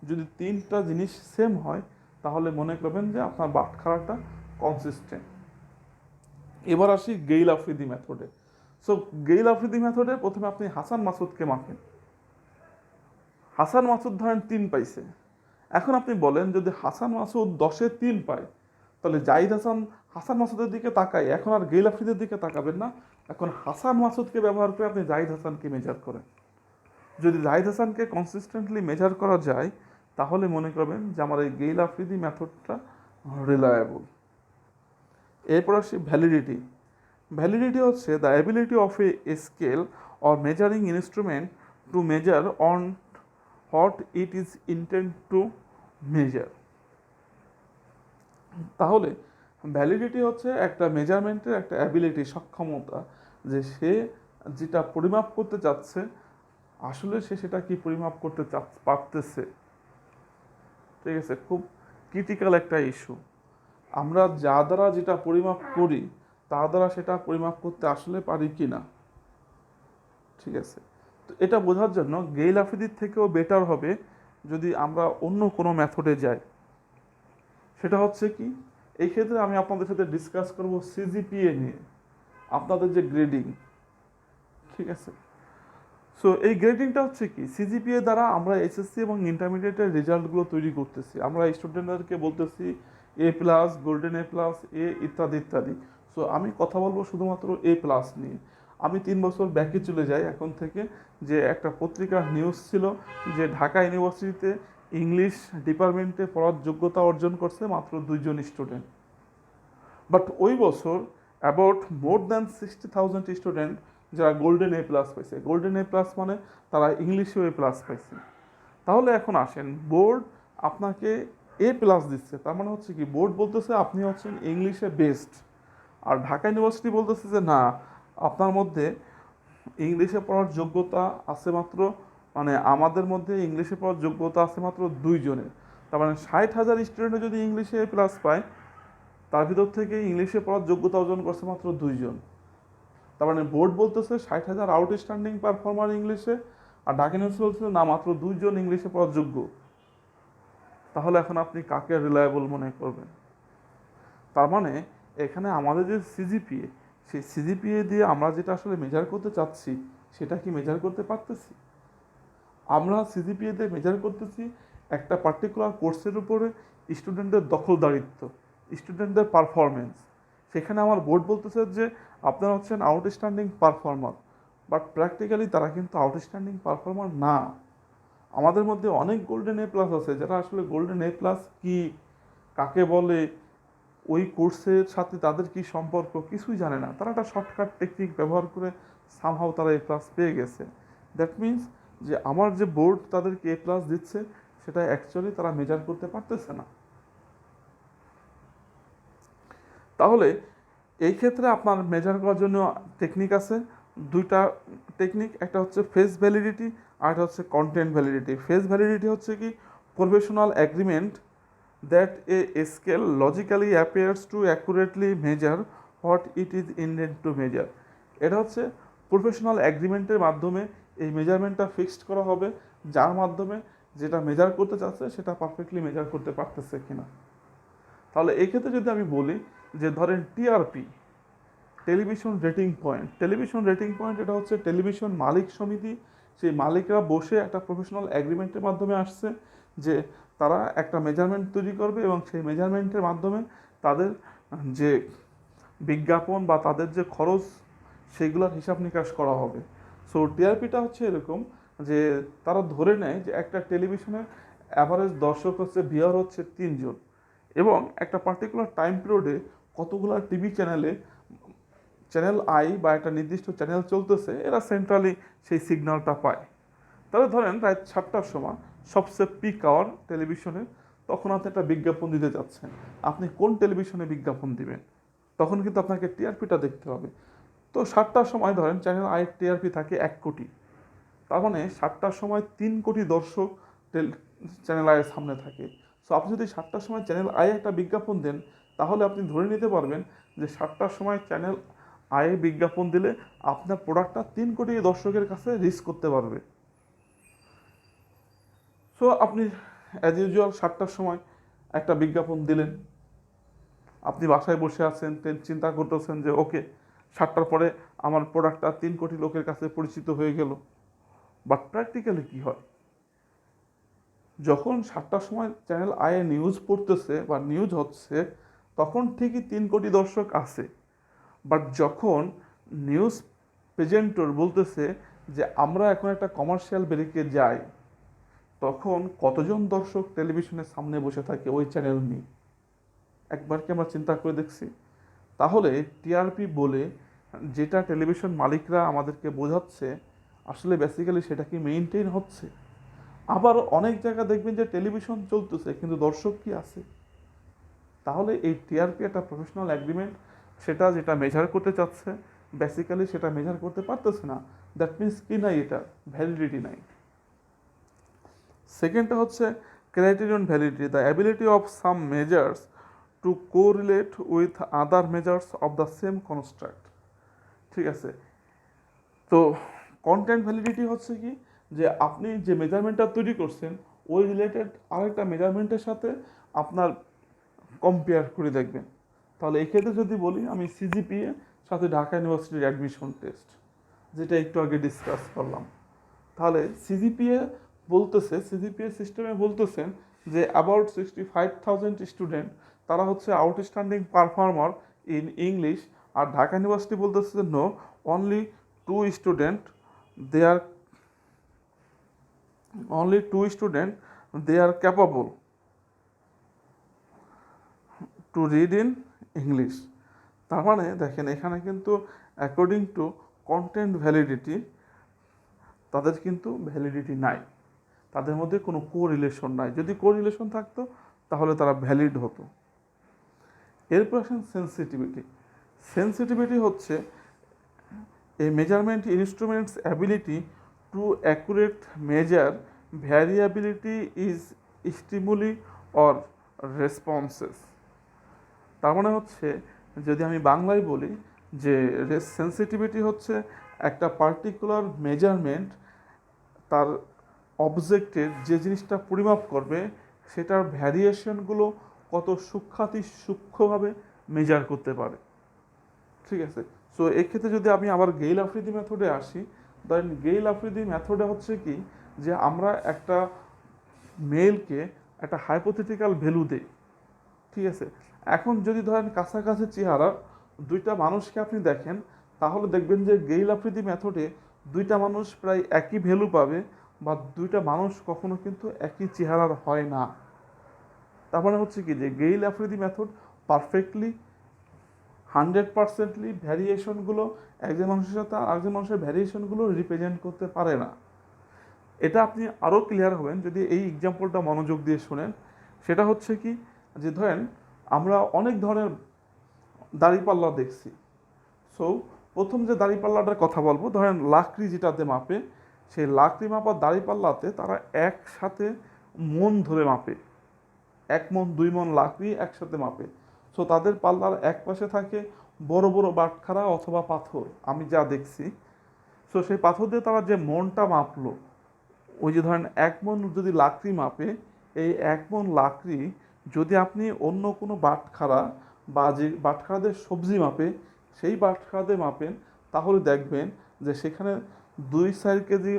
যদি 3টা জিনিস সেম হয় তাহলে মনে করবেন যে আপনার বাটখারাটা কনসিস্টেন্ট। এবার আসি গেইল-আফ্রিদি মেথডে। সো গেইল-আফ্রিদি মেথডে প্রথমে আপনি হাসান মাসুদকে মাপেন। হাসান মাসুদ ধরেন 3 পাইছে, এখন আপনি বলেন যদি হাসান মাসুদ 10-এ 3 পায় তাহলে জাহিদ হাসান হাসান মাসুদের দিকে তাকায়, এখন আর গেইল-আফ্রিদির দিকে তাকাবেন না, এখন হাসান মাসুদকে ব্যবহার করে আপনি জাহিদ হাসানকে মেজার করেন। যদি জাহিদ হাসানকে কনসিস্টেন্টলি মেজার করা যায় তাহলে মনে করবেন যে আমার এই গেইল-আফ্রিদি মেথডটা রিলায়েবল। এরপর আসি ভ্যালিডিটি। ভ্যালিডিটি হচ্ছে the ability of A scale or measuring instrument to measure on what it is intend to measure. তাহলে ভ্যালিডিটি হচ্ছে একটা মেজারমেন্টের একটা অ্যাবিলিটি, সক্ষমতা, যে সে যেটা পরিমাপ করতে চাচ্ছে আসলে সে সেটা কি পরিমাপ করতে পারতেছে। ঠিক আছে, খুব ক্রিটিক্যাল একটা ইস্যু। আমরা যা দ্বারা যেটা পরিমাপ করি তা দ্বারা সেটা পরিমাপ করতে আসলে পারি কি না। ঠিক আছে, তো এটা বোঝার জন্য গেইল-আফ্রিদির থেকেও বেটার হবে যদি আমরা অন্য কোনো মেথডে যাই। সেটা হচ্ছে কি, এই ক্ষেত্রে আমি আপনাদের সাথে ডিসকাস করব সিজিপিএ নিয়ে, আপনাদের যে গ্রেডিং। ঠিক আছে, সো এই গ্রেডিংটা হচ্ছে কি, সিজিপিএ দ্বারা আমরা এসএসসি এবং ইন্টারমিডিয়েটের রেজাল্টগুলো তৈরি করতেছি, আমরা স্টুডেন্টদেরকে বলতেছি এ প্লাস, গোল্ডেন এ প্লাস, এ ইত্যাদি ইত্যাদি। সো আমি কথা বলবো শুধুমাত্র এ প্লাস নিয়ে। আমি 3 বছর ব্যাকে চলে যাই এখন থেকে, যে একটা পত্রিকার নিউজ ছিল যে ঢাকা ইউনিভার্সিটিতে ইংলিশ ডিপার্টমেন্টে পড়ার যোগ্যতা অর্জন করছে মাত্র 2 জন স্টুডেন্ট, বাট ওই বছর অ্যাবাউট মোর দ্যান 60,000 স্টুডেন্ট যারা গোল্ডেন এ প্লাস পাইছে। গোল্ডেন এ প্লাস মানে তারা ইংলিশেও এ প্লাস পাইছে। তাহলে এখন আসেন, বোর্ড আপনাকে এ প্লাস দিচ্ছে, তার মানে হচ্ছে কি বোর্ড বলতেছে আপনি হচ্ছেন ইংলিশে বেস্ট, আর ঢাকা ইউনিভার্সিটি বলতেছে যে না, আপনার মধ্যে ইংলিশে পড়ার যোগ্যতা আছে মাত্র, মানে আমাদের মধ্যে ইংলিশে পড়ার যোগ্যতা আছে মাত্র 2 জনের। তার মানে 60,000 স্টুডেন্টে যদি ইংলিশে এ প্লাস পায় তার ভিতর থেকে ইংলিশে পড়ার যোগ্যতা অর্জন করছে মাত্র 2 জন। তার মানে বোর্ড বলতেছে 60,000 আউটস্ট্যান্ডিং পারফর্মার ইংলিশে, আর ঢাকা ইউনিভার্সিটি বলছে না, মাত্র 2 জন ইংলিশে পড়ার যোগ্য। তাহলে এখন আপনি কাকে রিলায়েবল মনে করবেন? তার মানে এখানে আমাদের যে সিজিপিএ, সেই সিজিপিএ দিয়ে আমরা যেটা আসলে মেজার করতে চাচ্ছি সেটা কি মেজার করতে পারতেছি? আমরা সিজিপিএ দিয়ে মেজার করতেছি একটা পার্টিকুলার কোর্সের উপরে স্টুডেন্টদের দখলদারিত্ব, স্টুডেন্টদের পারফরমেন্স। সেখানে আমার বোর্ড বলতেছে যে আপনারা হচ্ছেন আউটস্ট্যান্ডিং পারফর্মার, বাট প্র্যাকটিক্যালি তারা কিন্তু আউটস্ট্যান্ডিং পারফর্মার না। আমাদের মধ্যে অনেক গোল্ডেন এ প্লাস আছে, যারা আসলে গোল্ডেন এ প্লাস কি, কাকে বলে, ওই কোর্সের সাথে তাদের কি সম্পর্ক কিছুই জানে না। তারা একটা শর্টকাট টেকনিক ব্যবহার করে সামহাও তারা এ প্লাস পেয়ে গেছে। দ্যাট মিন্স যে আমার যে বোর্ড তাদেরকে এ প্লাস দিচ্ছে সেটা অ্যাকচুয়ালি তারা মেজার করতে পারতেছে না। তাহলে এই ক্ষেত্রে আপনার মেজার করার জন্য টেকনিক আছে, 2টা টেকনিক। একটা হচ্ছে ফেস ভ্যালিডিটি, আর একটা হচ্ছে কন্টেন্ট ভ্যালিডিটি। ফেস ভ্যালিডিটি হচ্ছে কি professional agreement that a scale logically appears to accurately measure what it is intended to measure. এটা হচ্ছে প্রফেশনাল অ্যাগ্রিমেন্টের মাধ্যমে এই মেজারমেন্টটা ফিক্সড করা হবে, যার মাধ্যমে যেটা মেজার করতে চাচ্ছে সেটা পারফেক্টলি মেজার করতে পারতেছে কিনা। তাহলে এই ক্ষেত্রে যদি আমি বলি যে ধরেন TRP, television rating point. Television rating point এটা হচ্ছে টেলিভিশন মালিক সমিতি, সেই মালিকরা বসে একটা প্রফেশনাল অ্যাগ্রিমেন্টের মাধ্যমে আসছে যে তারা একটা মেজারমেন্ট তৈরি করবে এবং সেই মেজারমেন্টের মাধ্যমে তাদের যে বিজ্ঞাপন বা তাদের যে খরচ সেগুলোর হিসাব নিকাশ করা হবে। সো টিআরপিটা হচ্ছে এরকম যে তারা ধরে নেয় যে একটা টেলিভিশনের অ্যাভারেজ দর্শক হচ্ছে, ভিউয়ার হচ্ছে 3 জন, এবং একটা পার্টিকুলার টাইম পিরিয়ডে কতগুলো টিভি চ্যানেলে চ্যানেল আই বা একটা নির্দিষ্ট চ্যানেল চলতেছে, এরা সেন্ট্রালি সেই সিগন্যালটা পায়। তাহলে ধরেন রাত 7টার সময় সবচেয়ে পিক আওয়ার টেলিভিশনে, তখন আপনি একটা বিজ্ঞাপন দিতে যাচ্ছেন। আপনি কোন টেলিভিশনে বিজ্ঞাপন দিবেন? তখন কিন্তু আপনাকে টিআরপিটা দেখতে হবে। তো 7টার সময় ধরেন চ্যানেল আই টিআরপি থাকে 1 কোটি। তার মানে 7টার সময় 3 কোটি দর্শক চ্যানেল আইয়ের সামনে থাকে। সো আপনি যদি 7টার সময় চ্যানেল আই একটা বিজ্ঞাপন দেন, তাহলে আপনি ধরে নিতে পারবেন যে 7টার সময় চ্যানেল আই বিজ্ঞাপন দিলে আপনার প্রোডাক্টটা 3 কোটি দর্শকের কাছে রিচ করতে পারবে। সো আপনি অ্যাজ ইউজুয়াল 7টার সময় একটা বিজ্ঞাপন দিলেন, আপনি বাসায় বসে আছেন, চিন্তা করতেছেন যে ওকে 7টার পরে আমার প্রোডাক্টটা 3 কোটি লোকের কাছে পরিচিত হয়ে গেল। বাট প্র্যাকটিক্যালি কী হয়? যখন 7টার সময় চ্যানেল আয়ে নিউজ পড়তেছে বা নিউজ হচ্ছে, তখন ঠিকই 3 কোটি দর্শক আছে। বাট যখন নিউজ প্রেজেন্টর বলতেছে যে আমরা এখন একটা কমার্শিয়াল ব্রেকে যাই, তখন কতজন দর্শক টেলিভিশনের সামনে বসে থাকে ওই চ্যানেল নিয়ে? একবার কি আমরা চিন্তা করে দেখছি? তাহলে টিআরপি বলে যেটা টেলিভিশন মালিকরা আমাদেরকে বোঝাচ্ছে, আসলে বেসিক্যালি সেটা কি মেইনটেইন হচ্ছে? আবার অনেক জায়গা দেখবেন যে টেলিভিশন চলতেছে কিন্তু দর্শক কি আছে? তাহলে এই টিআরপি একটা প্রফেশনাল অ্যাগ্রিমেন্ট, সেটা যেটা মেজার করতে চাচ্ছে বেসিক্যালি সেটা মেজার করতে পারতেছে না। দ্যাট মিনস কি নাই, এটা ভ্যালিডিটি নাই। সেকেন্ডটা হচ্ছে criterion validity, the ability of some measures two correlate with other measures of the same construct. ঠিক আছে, তো কন্টেন্ট ভ্যালিডিটি হচ্ছে কি যে আপনি যে মেজারমেন্টটা তৈরি করছেন ওই রিলেটেড আরেকটা মেজারমেন্টের সাথে আপনার কম্পেয়ার করে দেখবেন। তাহলে এই ক্ষেত্রে যদি বলি আমি সিজিপিএ সাথে ঢাকা ইউনিভার্সিটির অ্যাডমিশন টেস্ট, যেটা একটু আগে ডিসকাস করলাম, তাহলে সিজিপিএ বলতেছে, সিজিপিএ সিস্টেমে বলতেছেন যে অ্যাবাউট 65,000 স্টুডেন্ট তারা হচ্ছে আউটস্ট্যান্ডিং পারফর্মার ইন ইংলিশ। আর ঢাকা ইউনিভার্সিটি বলতেছে no, only 2 student they are capable to read in English. তার মানে দেখেন এখানে কিন্তু অ্যাকর্ডিং টু কন্টেন্ট ভ্যালিডিটি তাদের কিন্তু ভ্যালিডিটি নাই, তাদের মধ্যে কোনো কোরিলেশন নাই। যদি কোরিলেশন থাকতো তাহলে তারা ভ্যালিড হতো। এরপর আসেন সেন্সিটিভিটি। সেন্সিটিভিটি হচ্ছে a measurement instrument's ability to accurate measure variability is stimuli or responses। তার মানে হচ্ছে, যদি আমি বাংলায় বলি যে সেন্সিটিভিটি হচ্ছে একটা পার্টিকুলার মেজারমেন্ট, তার অবজেক্টের যে জিনিসটা পরিমাপ করবে সেটার ভ্যারিয়েশনগুলো কত সূক্ষ্মভাবে মেজার করতে পারে। ঠিক আছে। সো এক্ষেত্রে যদি আমি আবার গেইল আফ্রিদি মেথডে আসি, ধরেন গেইল আফ্রিদি মেথডে হচ্ছে কি, যে আমরা একটা মেলকে একটা হাইপোথেটিক্যাল ভ্যালু দেই। ঠিক আছে। এখন যদি ধরেন কাছাকাছি চেহারা দুইটা মানুষকে আপনি দেখেন, তাহলে দেখবেন যে গেইল আফ্রিদি মেথডে দুইটা মানুষ প্রায় একই ভ্যালু পাবে, বা দুইটা মানুষ কখনো কিন্তু একই চেহারার হয় না। তার মানে হচ্ছে কি, যে গেইল আফ্রিদি মেথড পারফেক্টলি 100%লি ভ্যারিয়েশনগুলো একজন মানুষের সাথে আরেকজন মানুষের ভ্যারিয়েশনগুলো রিপ্রেজেন্ট করতে পারে না। এটা আপনি আরও ক্লিয়ার হবেন যদি এই এক্সাম্পলটা মনোযোগ দিয়ে শোনেন। সেটা হচ্ছে কি, যে ধরেন আমরা অনেক ধরনের দাড়িপাল্লা দেখছি। সো প্রথম যে দাড়িপাল্লাটার কথা বলবো, ধরেন লাকড়ি যেটাতে মাপে, সেই লাকড়ি মাপার দাড়িপাল্লাতে তারা একসাথে মন ধরে মাপে, 1 মণ 2 মণ লাকড়ি একসাথে মাপে। সো তাদের পাল্লার এক পাশে থাকে বড় বড় বাটখারা অথবা পাথর, আমি যা দেখছি। সো সেই পাথর দিয়ে তারা যে মনটা মাপলো, ওই যে ধরেন 1 মণ যদি লাকড়ি মাপে, এই 1 মণ লাকড়ি যদি আপনি অন্য কোনো বাটখারা বা যে বাটখারাদের সবজি মাপে সেই বাটখারাদের মাপেন, তাহলে দেখবেন যে সেখানে 2-4 কেজি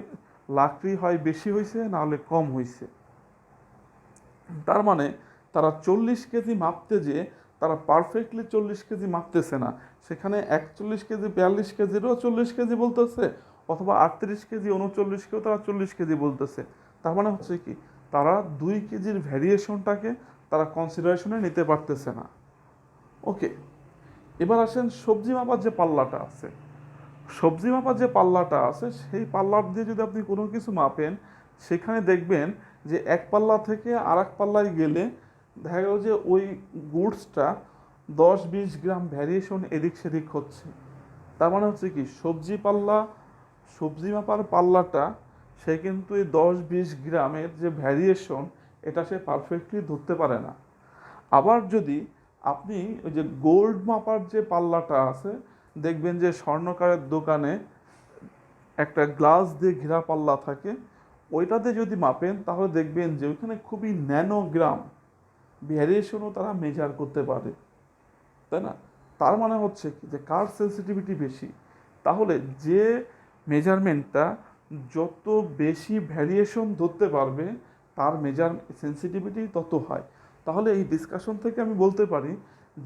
লাকড়ি হয় বেশি হয়েছে, না হলে কম হয়েছে। তার মানে তারা 40 কেজি মাপতে যেয়ে তারা পারফেক্টলি 40 কেজি মাপতেছে না, সেখানে 41 কেজি 42 কেজিরও 40 কেজি বলতেছে, অথবা 38 কেজি 39কেও তারা 40 কেজি বলতেছে। তার মানে হচ্ছে কি, তারা 2 কেজির ভ্যারিয়েশনটাকে তারা কনসিডারেশনে নিতে পারতেছে না। ওকে, এবার আসেন সবজি মাপার যে পাল্লাটা আছে। সবজি মাপার যে পাল্লাটা আছে, সেই পাল্লার দিয়ে যদি আপনি কোনো কিছু মাপেন, সেখানে দেখবেন যে এক পাল্লা থেকে আর এক পাল্লায় গেলে দেখা গেল যে ওই গুডসটা 10-20 গ্রাম ভ্যারিয়েশন এদিক সেদিক হচ্ছে। তার মানে হচ্ছে কি, সবজি মাপার পাল্লাটা সে কিন্তু এই 10-20 গ্রামের যে ভ্যারিয়েশন, এটা সে পারফেক্টলি ধরতে পারে না। আবার যদি আপনি ওই যে গোল্ড মাপার যে পাল্লাটা আছে, দেখবেন যে স্বর্ণকারের দোকানে একটা গ্লাস দিয়ে ঘেরা পাল্লা থাকে, ওইটাতে যদি মাপেন তাহলে দেখবেন যে ওইখানে খুবই ন্যানোগ্রাম ভ্যারিয়েশনও তারা মেজার করতে পারে, তাই না? তার মানে হচ্ছে কি, যে কার সেন্সিটিভিটি বেশি, তাহলে যে মেজারমেন্টটা যত বেশি ভ্যারিয়েশন ধরতে পারবে তার সেন্সিটিভিটি তত হয়। তাহলে এই ডিসকাশন থেকে আমি বলতে পারি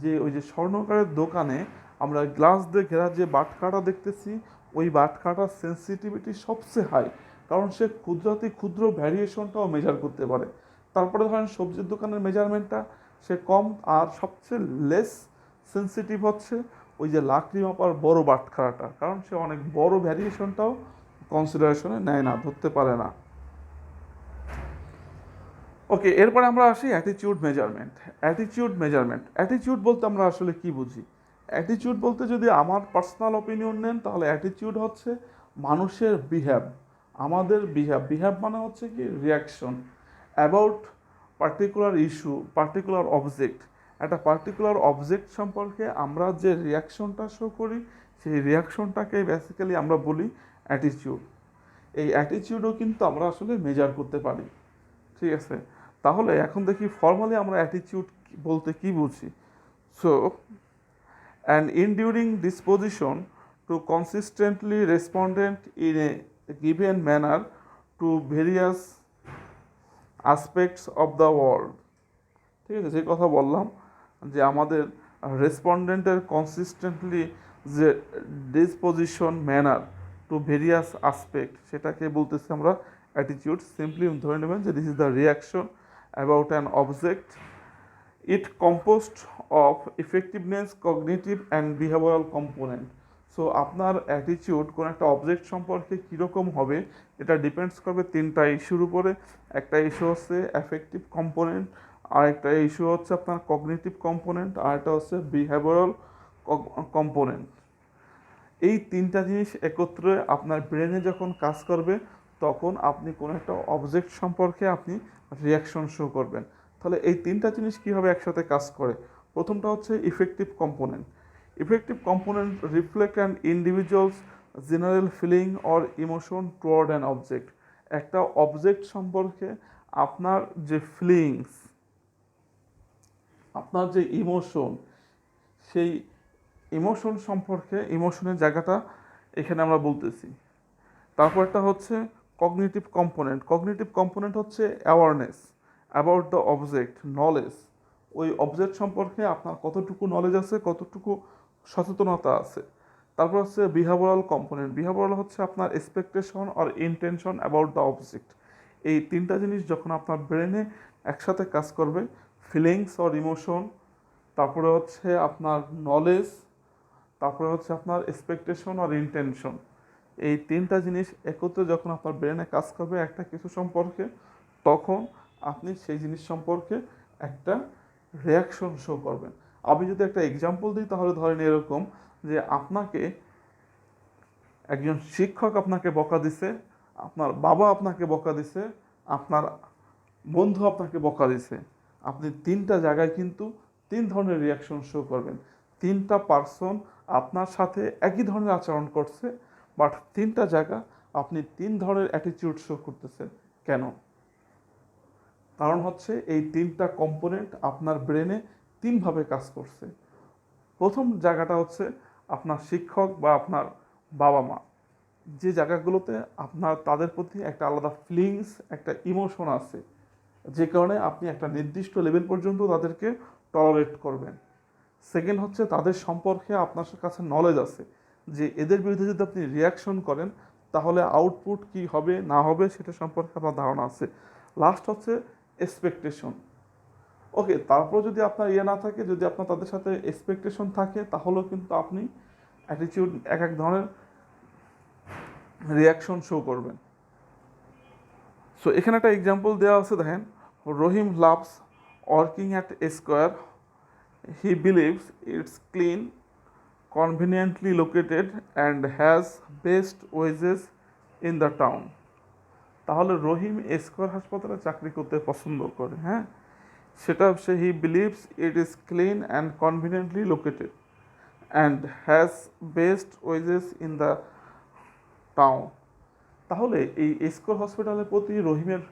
যে ওই যে স্বর্ণকারের দোকানে আমরা গ্লাস দিয়ে ঘেরা যে বাটখাটা দেখতেছি, ওই বাটখাটার সেন্সিটিভিটি সবচেয়ে হাই, কারণ সে ক্ষুদ্রাতি ক্ষুদ্র ভ্যারিয়েশনটাও মেজার করতে পারে। তারপরে ধরেন সবজির দোকানের মেজারমেন্টটা সে কম, আর সবচেয়ে লেস সেন্সিটিভ হচ্ছে ওই যে লাকড়ি মাপার বড় বাটখারাটা, কারণ সে অনেক বড় ভ্যারিয়েশনটাও কনসিডারেশনে নেয় না, ধরতে পারে না। ওকে, এরপরে আমরা আসি অ্যাটিটিউড বলতে আমরা আসলে কি বুঝি? অ্যাটিটিউড বলতে যদি আমার পার্সোনাল অপিনিয়ন নেন, তাহলে অ্যাটিটিউড হচ্ছে মানুষের বিহেভ মানে হচ্ছে কি reaction about particular issue, particular object. একটা পার্টিকুলার অবজেক্ট সম্পর্কে আমরা যে রিয়াকশনটা শো করি, সেই রিয়াকশনটাকে বেসিক্যালি আমরা বলি অ্যাটিটিউড। এই অ্যাটিটিউডও কিন্তু আমরা আসলে মেজার করতে পারি। ঠিক আছে। তাহলে এখন দেখি ফর্মালি আমরা অ্যাটিটিউড বলতে কি বুঝি। So an enduring disposition to consistently respondent in a given manner to various aspects of the world। ঠিক আছে, যে কথা বললাম যে আমাদের রেসপন্ডেন্টের কনসিস্টেন্টলি যে disposition manner to various aspect, সেটাকে বলতেছি আমরা অ্যাটিটিউড। সিম্পলি ধরে নেবেন যে this is the reaction about an object, it composed of effectiveness, cognitive and behavioural component. So আপনার অ্যাটিটিউড কোনো একটা অবজেক্ট সম্পর্কে কীরকম হবে, এটা ডিপেন্ডস করবে 3টা ইস্যুর উপরে। একটা ইস্যু হচ্ছে অ্যাফেক্টিভ কম্পোনেন্ট, আর একটা ইস্যু হচ্ছে আপনার কগনিটিভ কম্পোনেন্ট, আর একটা হচ্ছে বিহেভিয়ারাল কম্পোনেন্ট। এই 3টা জিনিস একত্রে আপনার ব্রেনে যখন কাজ করবে, তখন আপনি কোনো একটা অবজেক্ট সম্পর্কে আপনি রিয়াকশন শো করবেন। তাহলে এই 3টা জিনিস কীভাবে একসাথে কাজ করে? প্রথমটা হচ্ছে effective component. Effective component reflect an individuals general feeling or emotion toward an object. একটা অবজেক্ট সম্পর্কে আপনার যে ফিলিংস, আপনার যে ইমোশন, সেই ইমোশন সম্পর্কে ইমোশনের জায়গাটা এখানে আমরা বলতেছি। তারপর একটা হচ্ছে কগনিটিভ কম্পোনেন্ট। কগনিটিভ কম্পোনেন্ট হচ্ছে awareness about the object, knowledge. ওই অবজেক্ট সম্পর্কে আপনার কতটুকু নলেজ আছে, কতটুকু সচেতনতা আছে। তারপর হচ্ছে বিহেভিয়ারাল কম্পোনেন্ট। বিহেভিয়ারাল হচ্ছে আপনার এক্সপেকটেশন আর ইন্টেনশন অ্যাবাউট দ্য অবজেক্ট। এই তিনটা জিনিস যখন আপনার ব্রেনে একসাথে কাজ করবে, ফিলিংস অর ইমোশন, তারপরে হচ্ছে আপনার নলেজ, তারপরে হচ্ছে আপনার এক্সপেকটেশন আর ইন্টেনশন, এই তিনটা জিনিস একত্রে যখন আপনার ব্রেনে কাজ করবে একটা কিছু সম্পর্কে, তখন আপনি সেই জিনিস সম্পর্কে একটা রিয়াকশন শো করবেন। আমি যদি একটা এক্সাম্পল দিই তাহলে ধরেন এরকম যে আপনাকে একজন শিক্ষক আপনাকে বকা দিছে, আপনার বাবা আপনাকে বকা দিছে, আপনার বন্ধু আপনাকে বকা দিছে। আপনি তিনটা জায়গায় কিন্তু তিন ধরনের রিয়াকশন শো করবেন। তিনটা পার্সন আপনার সাথে একই ধরনের আচরণ করছে, বাট তিনটা জায়গা আপনি তিন ধরনের অ্যাটিটিউড শো করতেছেন। কেন? কারণ হচ্ছে এই তিনটা কম্পোনেন্ট আপনার ব্রেনে তিনভাবে কাজ করছে। প্রথম জায়গাটা হচ্ছে আপনার শিক্ষক বা আপনার বাবা মা, যে জায়গাগুলোতে আপনার তাদের প্রতি একটা আলাদা ফিলিংস, একটা ইমোশন আছে, যে কারণে আপনি একটা নির্দিষ্ট লেভেল পর্যন্ত তাদেরকে টলারেট করবেন। সেকেন্ড হচ্ছে তাদের সম্পর্কে আপনার কাছে নলেজ আছে, যে এদের বিরুদ্ধে যদি আপনি রিয়াকশন করেন তাহলে আউটপুট কি হবে না হবে সেটা সম্পর্কে আপনার ধারণা আছে। লাস্ট হচ্ছে এক্সপেকটেশন। ওকে, তারপর যদি আপনার না থাকে, যদি আপনার তাদের সাথে এক্সপেকটেশন থাকে, তাহলেও কিন্তু আপনি অ্যাটিটিউড এক এক ধরনের রিয়াকশন শো করবেন। সো এখানে একটা এক্সাম্পল দেওয়া আছে, দেখেন, Rahim loves working at square, he believes it's clean, conveniently located and has best wages in the town। তাহলে রহিম স্কয়ার হাসপাতালে চাকরি করতে পছন্দ করে, হ্যাঁ, সেটা হচ্ছে he believes it is clean and conveniently located and has best wages in the town. তাহলে এই স্কয়ার হসপিটালের প্রতি রহিমের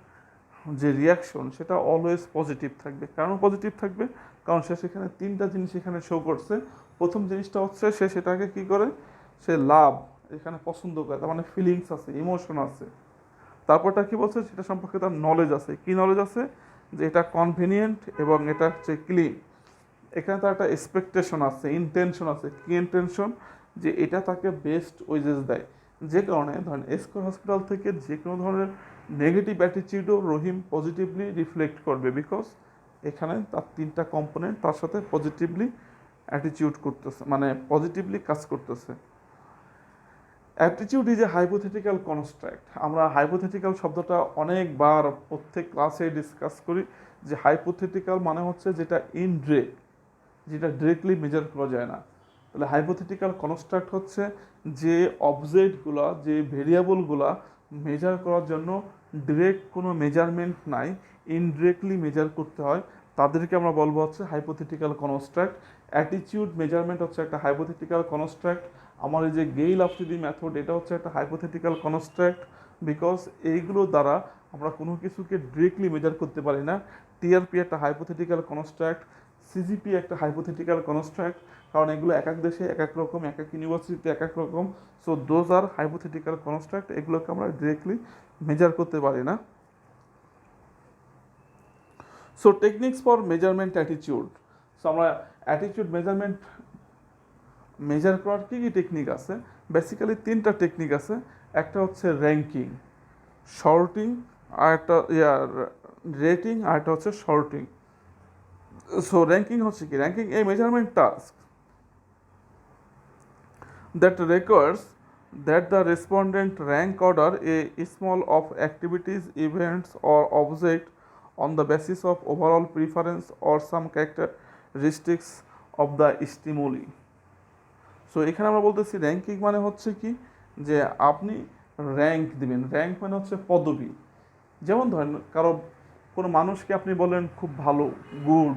যে রিয়াকশন সেটা অলওয়েজ পজিটিভ থাকবে। কেন পজিটিভ থাকবে? কারণ সে সেখানে তিনটা জিনিস এখানে শো করছে। প্রথম জিনিসটা হচ্ছে সে সেটাকে কি করে, সে লাভ এখানে পছন্দ করে, তার মানে ফিলিংস আছে, ইমোশন আছে। তারপরটা কি বলছে, সেটা সম্পর্কে তার নলেজ আছে। কি নলেজ আছে? যে এটা কনভিনিয়েন্ট এবং এটা হচ্ছে ক্লিন। এখানে তার একটা এক্সপেকটেশন আছে, ইন্টেনশন আছে। কি ইন্টেনশন? যে এটা তাকে বেস্ট ওয়েজেস দেয়। যে কারণে ধরেন স্কয়ার হসপিটাল থেকে যে কোনো ধরনের নেগেটিভ অ্যাটিটিউডও রহিম পজিটিভলি রিফ্লেক্ট করবে, বিকজ এখানে তার তিনটা কম্পোনেন্ট তার সাথে পজিটিভলি অ্যাটিটিউড করতেছে, মানে পজিটিভলি কাজ করতেছে। Attitude is a hypothetical construct. আমরা হাইপোথেটিক্যাল শব্দটা অনেকবার প্রত্যেক ক্লাসে ডিসকাস করি, যে হাইপোথেটিক্যাল মানে হচ্ছে যেটা ইনডিরেক্ট, যেটা ডিরেক্টলি মেজার করা যায় না। তাহলে হাইপোথেটিক্যাল কনস্ট্রাক্ট হচ্ছে যে অবজেক্টগুলো, যে ভেরিয়েবলগুলো মেজার করার জন্য ডিরেক্ট কোনো মেজারমেন্ট নাই, ইনডিরেক্টলি মেজার করতে হয়, তাদেরকে আমরা বলবো হচ্ছে হাইপোথেটিক্যাল কনস্ট্রাক্ট। অ্যাটিটিউড মেজারমেন্ট হচ্ছে একটা হাইপোথেটিক্যাল কনস্ট্রাক্ট। আমার এই যে গেইল অফ দি মেথড, এটা হচ্ছে একটা হাইপোথেটিক্যাল কনস্ট্রাক্ট, বিকজ এইগুলো দ্বারা আমরা কোনো কিছুকে ডিরেক্টলি মেজার করতে পারি না। টিআরপি একটা হাইপোথেটিক্যাল কনস্ট্রাক্ট, সিজিপি একটা হাইপোথেটিক্যাল কনস্ট্রাক্ট, কারণ এগুলো এক এক দেশে এক এক রকম, এক এক ইউনিভার্সিটিতে এক এক রকম। So those are hypothetical construct, এগুলোকে আমরা ডিরেক্টলি মেজার করতে পারি না। So techniques for measurement attitude. So আমরা অ্যাটিটিউড মেজার করার কী কী টেকনিক আছে? বেসিক্যালি তিনটা টেকনিক আছে। একটা হচ্ছে র্যাঙ্কিং, শর্টিং, আর একটা রেটিং, আর একটা হচ্ছে শর্টিং। সো র্যাঙ্কিং হচ্ছে কি? Ranking A measurement task that requires that the respondent rank order a small of activities, events or object on the basis of overall preference or some characteristics of the stimuli। So এখানে আমরা বলতেছি ranking মানে হচ্ছে কি, যে আপনি rank দিবেন। Rank মানে হচ্ছে পদবি। যেমন ধরেন কোনো মানুষকে আপনি বলেন খুব ভালো, good,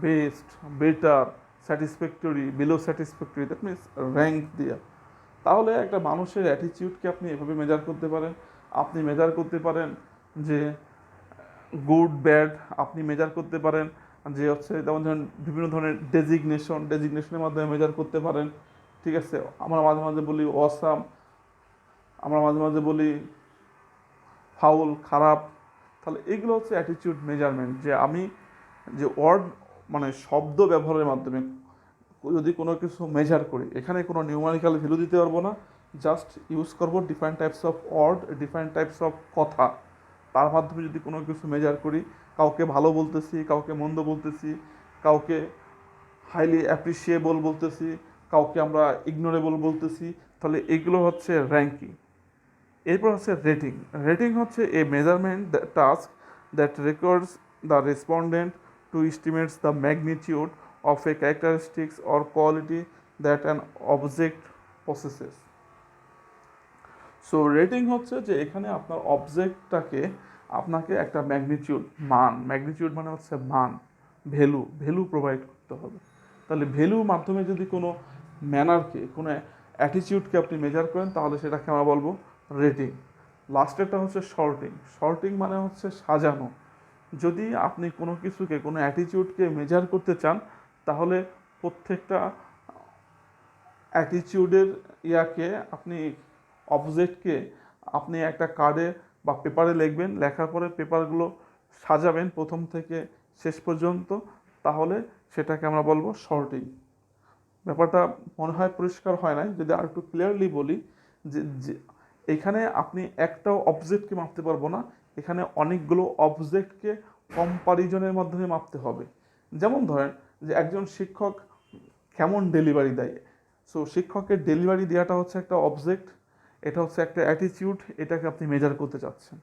best, better, satisfactory, below satisfactory, that means rank দেওয়া। তাহলে একটা মানুষের অ্যাটিটিউডকে আপনি এভাবে মেজার করতে পারেন। আপনি মেজার করতে পারেন যে গুড ব্যাড, আপনি মেজার করতে পারেন যে হচ্ছে যেমন ধরেন বিভিন্ন ধরনের ডেজিগনেশনের মাধ্যমে মেজার করতে পারেন। ঠিক আছে, আমরা মাঝে মাঝে বলি অসাম, আমরা মাঝে মাঝে বলি ফাউল, খারাপ। তাহলে এগুলো হচ্ছে অ্যাটিটিউড মেজারমেন্ট, যে আমি যে ওয়ার্ড মানে শব্দ ব্যবহারের মাধ্যমে যদি কোনো কিছু মেজার করি, এখানে কোনো নিউমারিক্যাল ভ্যালু দিতে পারবো না, জাস্ট ইউজ করবো different types of word, different types of কথা, তার মাধ্যমে যদি কোনো কিছু মেজার করি, কাউকে ভালো বলতেছি, কাউকে মন্দ বলতেছি, কাউকে হাইলি অ্যাপ্রিসিয়েবল বলতেছি, কাউকে আমরা ইগনোরেবল বলতেছি, তাহলে এগুলো হচ্ছে র্যাঙ্কিং। এরপর হচ্ছে রেটিং। রেটিং হচ্ছে a measurement task that records the respondent to estimates the magnitude of a characteristics or quality that an object possesses. So rating হচ্ছে যে এখানে আপনার অবজেক্টটাকে আপনাকে একটা ম্যাগনিটিউড মানে হচ্ছে মান, ভ্যালু প্রোভাইড করতে হবে। তাহলে ভ্যালুর মাধ্যমে যদি কোনো ম্যানারকে, কোনো অ্যাটিটিউডকে আপনি মেজার করেন, তাহলে সেটাকে আমরা বলবো রেটিং। লাস্টেরটা হচ্ছে শর্টিং মানে হচ্ছে সাজানো। যদি আপনি কোনো কিছুকে, কোনো অ্যাটিটিউডকে মেজার করতে চান, তাহলে প্রত্যেকটা অ্যাটিটিউডের ইয়াকে আপনি, অবজেক্টকে আপনি একটা কার্ডে বা পেপারে লিখবেন, লেখার পরে পেপারগুলো সাজাবেন প্রথম থেকে শেষ পর্যন্ত, তাহলে সেটাকে আমরা বলবো শর্টিং। ব্যাপারটা মনে হয় পরিষ্কার হয় নাই, যদি আর একটু ক্লিয়ারলি বলি যে এখানে আপনি একটা অবজেক্টকে মাপতে পারবো না, এখানে অনেকগুলো অবজেক্টকে কম্পারিজনের মাধ্যমে মাপতে হবে। যেমন ধরেন যে একজন শিক্ষক কেমন ডেলিভারি দেয়, সো শিক্ষকের ডেলিভারি দেওয়াটা হচ্ছে একটা অবজেক্ট, এটা হচ্ছে একটা অ্যাটিটিউড, এটাকে আপনি মেজার করতে চাচ্ছেন।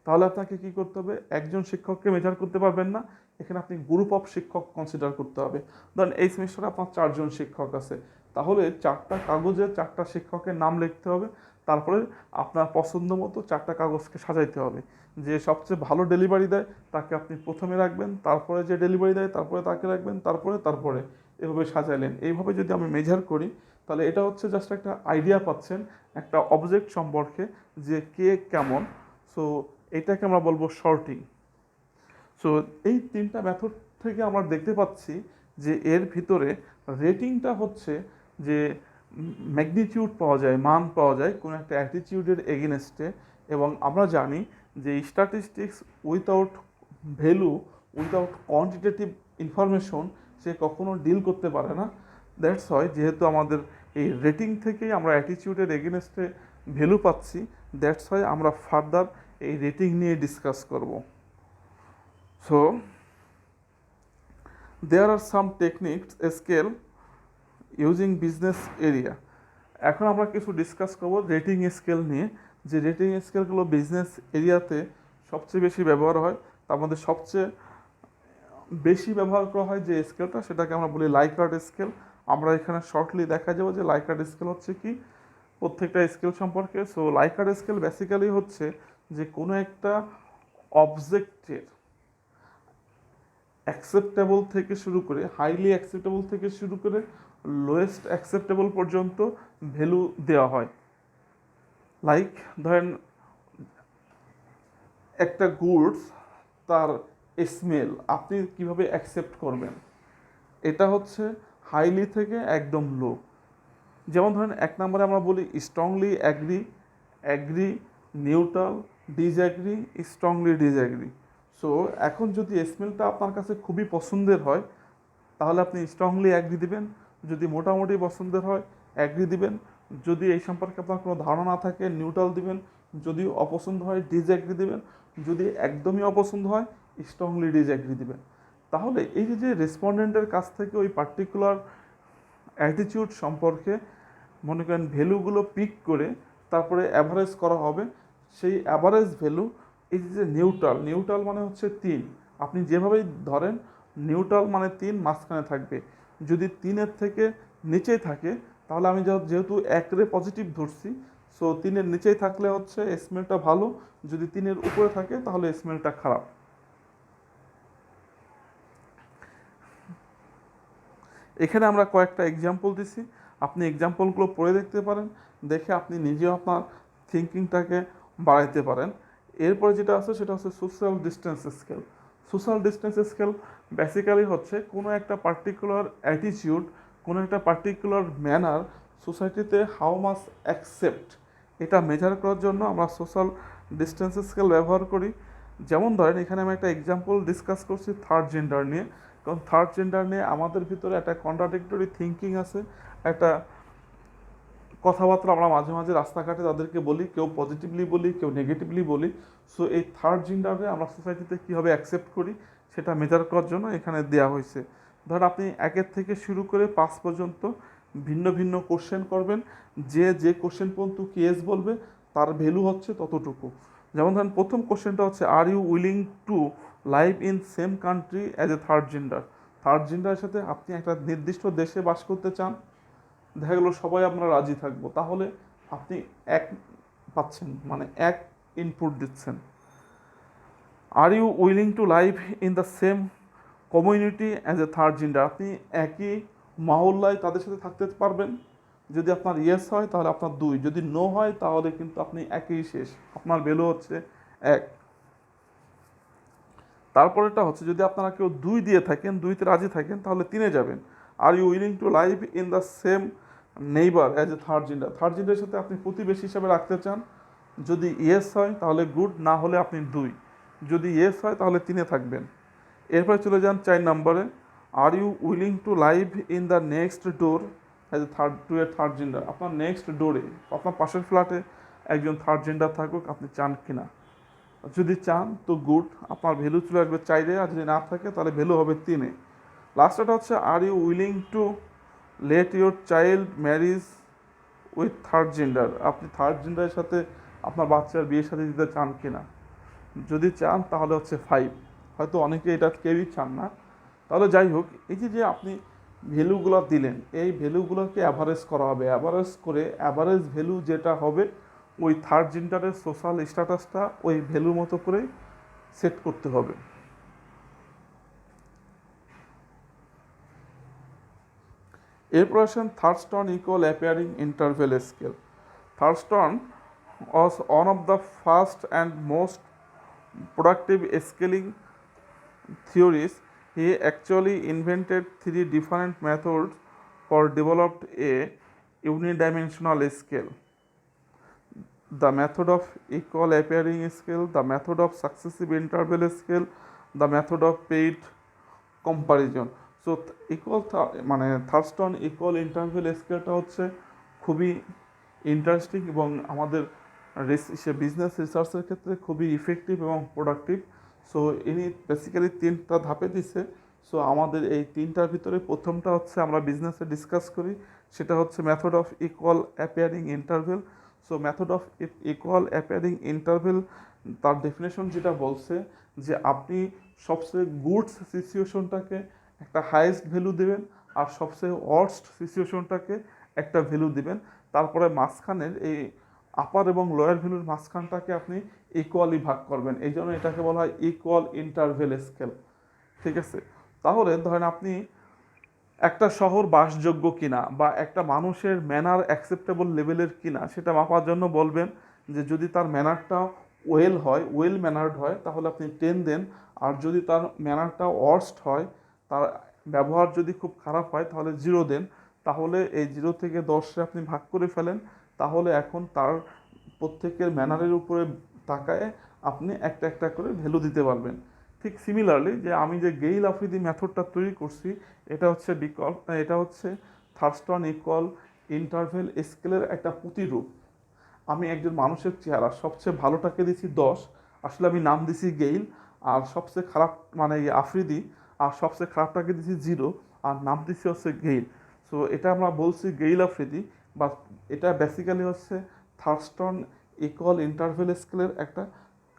তাহলে আপনাকে কি করতে হবে, একজন শিক্ষককে মেজার করতে পারবেন না, এখানে আপনি গ্রুপ অফ শিক্ষক কনসিডার করতে হবে। ধরেন এই সেমিস্টারে আপনার 4জন শিক্ষক আছে, তাহলে 4টা কাগজে 4টা শিক্ষকের নাম লিখতে হবে, তারপরে আপনার পছন্দ মতো 4টা কাগজকে সাজাইতে হবে। যে সবচেয়ে ভালো ডেলিভারি দেয় তাকে আপনি প্রথমে রাখবেন, তারপরে যে ডেলিভারি দেয় তারপরে তাকে রাখবেন, তারপরে এভাবে সাজাইলেন। এইভাবে যদি আমি মেজার করি, তাহলে এটা হচ্ছে জাস্ট একটা আইডিয়া পাচ্ছেন একটা অবজেক্ট সম্পর্কে যে কে কেমন। সো এটাকে আমরা বলবো শর্টিং। সো এই 3টা মেথড থেকে আমরা দেখতে পাচ্ছি যে এর ভিতরে রেটিংটা হচ্ছে যে ম্যাগনিটিউড পাওয়া যায়, মান পাওয়া যায় কোনো একটা অ্যাটিটিউডের এগেনস্টে। এবং আমরা জানি যে statistics without value, without quantitative information সে কখনো ডিল করতে পারে না। দ্যাটস হয় যেহেতু আমাদের এই রেটিং থেকেই আমরা অ্যাটিটিউডের এগেনস্টে ভ্যালু পাচ্ছি, দ্যাটস হয় আমরা ফার্দার এই রেটিং নিয়ে ডিসকাস করব। So there are some techniques scale using business area. এখন আমরা কিছু ডিসকাস করব রেটিং স্কেল নিয়ে, যে রেটিং স্কেলগুলো বিজনেস এরিয়াতে সবচেয়ে বেশি ব্যবহার হয়। তার মধ্যে সবচেয়ে বেশি ব্যবহার করা হয় যে স্কেলটা, সেটাকে আমরা বলি লাইকার্ট স্কেল। আমরা এখানে শর্টলি দেখা যাবো যে লাইকার্ট স্কেল হচ্ছে কি প্রত্যেকটা স্কেল সম্পর্কে। সো লাইকার্ট স্কেল বেসিক্যালি হচ্ছে যে কোনো একটা অবজেক্টের অ্যাকসেপ্টেবল থেকে শুরু করে, হাইলি অ্যাকসেপ্টেবল থেকে শুরু করে লোয়েস্ট অ্যাকসেপ্টেবল পর্যন্ত ভ্যালু দেওয়া হয়। লাইক ধরেন একটা গুডস, তার স্মেল আপনি কিভাবে অ্যাকসেপ্ট করবেন, এটা হচ্ছে হাইলি থেকে একদম লো। যেমন ধরেন 1 নম্বরে আমরা বলি strongly agree, agree, neutral, disagree, strongly disagree. So এখন যদি স্মেলটা আপনার কাছে খুবই পছন্দের হয়, তাহলে আপনি স্ট্রংলি অ্যাগ্রি দিবেন। যদি মোটামুটি পছন্দের হয় অ্যাগ্রি দিবেন। যদি এই সম্পর্কে আপনার কোনো ধারণা না থাকে নিউট্রাল দিবেন। যদি অপছন্দ হয় ডিসঅ্যাগ্রি দিবেন। যদি একদমই অপছন্দ হয় স্ট্রংলি ডিসঅ্যাগ্রি দিবেন। তাহলে এই যে রেসপন্ডেন্টের কাছ থেকে ওই পার্টিকুলার অ্যাটিটিউড সম্পর্কে মনে করেন ভ্যালুগুলো পিক করে তারপরে অ্যাভারেজ করা হবে। সেই অ্যাভারেজ ভ্যালু, এই যে নিউট্রাল মানে হচ্ছে 3, আপনি যেভাবেই ধরেন নিউট্রাল মানে 3 মাঝখানে থাকবে। যদি 3-এর থেকে নিচেই থাকে তাহলে আমি যেহেতু 1-রে পজিটিভ ধরছি, সো 3-এর নিচেই থাকলে হচ্ছে স্মেলটা ভালো, যদি 3-এর উপরে থাকে তাহলে স্মেলটা খারাপ। এখানে আমরা কয়েকটা এক্সাম্পল দিছি, আপনি এক্সাম্পলগুলো পড়ে দেখতে পারেন, দেখে আপনি নিজেও আপনার থিঙ্কিংটাকে বাড়াইতে পারেন। এরপরে যেটা আছে সেটা হচ্ছে social distance scale. Social distance scale basically হচ্ছে কোনো একটা পার্টিকুলার অ্যাটিটিউড, কোনো একটা পার্টিকুলার ম্যানার সোসাইটিতে হাউ মাস অ্যাকসেপ্ট, এটা মেজার করার জন্য আমরা সোশ্যাল ডিস্টেন্স স্কেল ব্যবহার করি। যেমন ধরেন এখানে আমি একটা এক্সাম্পল ডিসকাস করছি থার্ড জেন্ডার নিয়ে, কারণ থার্ড জেন্ডার নিয়ে আমাদের ভিতরে একটা কন্ট্রাডিক্টরি থিঙ্কিং আছে, একটা কথাবার্তা আমরা মাঝে মাঝে রাস্তাঘাটে তাদেরকে বলি, কেউ পজিটিভলি বলি, কেউ নেগেটিভলি বলি। সো এই থার্ড জেন্ডারে আমরা সোসাইটিতে কীভাবে অ্যাকসেপ্ট করি সেটা মেজার করার জন্য এখানে দেওয়া হয়েছে। ধর আপনি 1 থেকে শুরু করে 5 পর্যন্ত ভিন্ন ভিন্ন কোশ্চেন করবেন, যে কোশ্চেন পর্যন্ত কেস বলবে তার ভ্যালু হচ্ছে ততটুকু। যেমন ধরেন প্রথম কোশ্চেনটা হচ্ছে, are you willing to live in same country as a third gender? Third জেন্ডারের সাথে আপনি একটা নির্দিষ্ট দেশে বাস করতে চান, দেখা গেলো সবাই আপনারা রাজি থাকবো, তাহলে আপনি 1 পাচ্ছেন, মানে 1 ইনপুট দিচ্ছেন। Are you willing to live in the same community as a third gender? আপনি একই মহল্লায় তাদের সাথে থাকতে পারবেন? যদি আপনার ইয়েস হয় তাহলে আপনার 2, যদি নো হয় তাহলে কিন্তু আপনি একই শেষ, আপনার ভ্যালু হচ্ছে 1। তারপরেটা হচ্ছে, যদি আপনারা কেউ 2 দিয়ে থাকেন, 2তে রাজি থাকেন, তাহলে 3-এ যাবেন। Are you willing to live in the same neighbour as a third gender? Third জেন্ডারের সাথে আপনি প্রতিবেশী হিসাবে রাখতে চান, যদি ইয়েস হয় তাহলে গুড, না হলে আপনি 2, যদি ইয়েস হয় তাহলে 3-এ থাকবেন। এরপরে চলে যান 4 নম্বরে, are you willing to live in the next door as a third gender? আপনার নেক্সট ডোরে, আপনার পাশের ফ্ল্যাটে একজন থার্ড জেন্ডার থাকুক, আপনি চান কিনা? যদি চান তো গুড, আপনার ভ্যালু চলে আসবে 4-এ, আর যদি না থাকে তাহলে ভ্যালু হবে 3-এ। লাস্টটা হচ্ছে, are you willing to let your child marriage with third gender? আপনি থার্ড জেন্ডারের সাথে আপনার বাচ্চার বিয়ের সাথে দিতে চান কিনা? যদি চান তাহলে হচ্ছে 5। হয়তো অনেকে এটা কেউই চান না। তাহলে যাই হোক, এই যে আপনি ভ্যালুগুলো দিলেন, এই ভ্যালুগুলোকে অ্যাভারেজ করা হবে। অ্যাভারেজ করে অ্যাভারেজ ভ্যালু যেটা হবে, ওই থার্ড জেন্ডারের সোশ্যাল স্ট্যাটাসটা ওই ভ্যালুর মতো করে সেট করতে হবে। এরপর আসেন Thurstone equal appearing interval scale. Thurstone was one of the first and most productive scaling theories. He actually invented 3 different methods for developed a unidimensional scale: the method of equal appearing scale, the method of successive interval scale, the method of paired comparison. So মানে Thurstone equal interval স্কেলটা হচ্ছে খুবই interesting এবং আমাদের business রিসার্চের ক্ষেত্রে খুবই effective এবং productive. So ইনি বেসিক্যালি 3টা ধাপে দিছে। সো আমাদের এই 3টার ভিতরে প্রথমটা হচ্ছে আমরা বিজনেসে ডিসকাস করি, সেটা হচ্ছে method of equal appearing interval. So method of equal appearing interval, তার ডেফিনেশন যেটা বলছে যে আপনি সবচেয়ে গুডস সিচুয়েশনটাকে একটা হাইয়েস্ট ভ্যালু দেবেন, আর সবচেয়ে ওয়ার্স্ট সিচুয়েশনটাকে একটা ভ্যালু দিবেন। তারপরে মাঝখানের এই আপার এবং লোয়ার ভ্যালুর মাঝখানটাকে আপনি ইকুয়ালি ভাগ করবেন। এই জন্য এটাকে বলা হয় ইকুয়াল ইন্টারভেল স্কেল। ঠিক আছে? তাহলে ধরেন আপনি একটা শহর বাসযোগ্য কিনা বা একটা মানুষের ম্যানার অ্যাকসেপ্টেবল লেভেলের কিনা সেটা মাপার জন্য বলবেন যে যদি তার ম্যানারটা ওয়েল ম্যানার্ড হয় তাহলে আপনি 10 দেন, আর যদি তার ম্যানারটা ওয়ার্স্ট হয়, তার ব্যবহার যদি খুব খারাপ হয় তাহলে 0 দেন। তাহলে এই 0 থেকে 10-এ আপনি ভাগ করে ফেলেন, তাহলে এখন তার প্রত্যেকের ম্যানারের উপরে তাকায় আপনি একটা একটা করে ভ্যালু দিতে পারবেন। ঠিক সিমিলারলি যে আমি যে গেইল আফ্রিদি মেথডটা তৈরি করছি, এটা হচ্ছে থার্স্টন ইকুয়াল ইন্টারভেল স্কেলের একটা প্রতিরূপ। আমি একজন মানুষের চেহারা সবচেয়ে ভালোটাকে দিছি 10, আসলে আমি নাম দিছি গেইল, আর সবচেয়ে খারাপ মানে আফ্রিদি, আর সবচেয়ে খারাপটাকে দিছি 0, আর নাম দিছি হচ্ছে গেইল। সো এটা আমরা বলছি গেইল আফ্রিদি, বা এটা বেসিক্যালি হচ্ছে থার্স্টন ইকুয়াল ইন্টারভেল স্কেলের একটা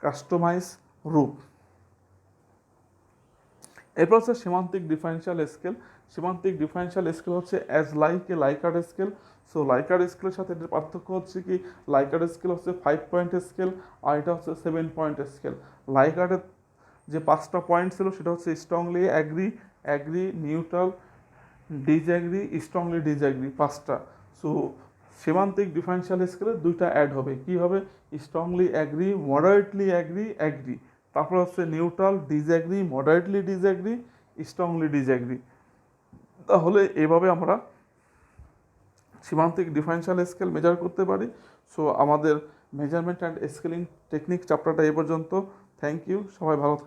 কাস্টমাইজ রূপ। এরপর হচ্ছে semantic differential scale. Semantic differential scale হচ্ছে as like a Likert scale. So Likert স্কেলের সাথে এটার পার্থক্য হচ্ছে কি, লাইকার্ড স্কেল হচ্ছে 5 পয়েন্ট স্কেল, আর এটা হচ্ছে 7 পয়েন্ট স্কেল। লাইকার্ডের যে 5টা পয়েন্ট ছিল সেটা হচ্ছে strongly agree, neutral, disagree, strongly disagree, 5টা। সো সীমান্তিক ডিফারেনশিয়াল স্কেলে 2টা অ্যাড হবে, কি হবে? Strongly agree, moderately agree, agree. তারপর হচ্ছে neutral, disagree, moderately disagree, strongly disagree. তাহলে এভাবে আমরা সীমান্তিক ডিফারেনশিয়াল স্কেল মেজার করতে পারি। সো আমাদের মেজারমেন্ট অ্যান্ড স্কেলিং টেকনিক চ্যাপ্টারটা এ পর্যন্ত। থ্যাংক ইউ, সবাই ভালো থাকবেন।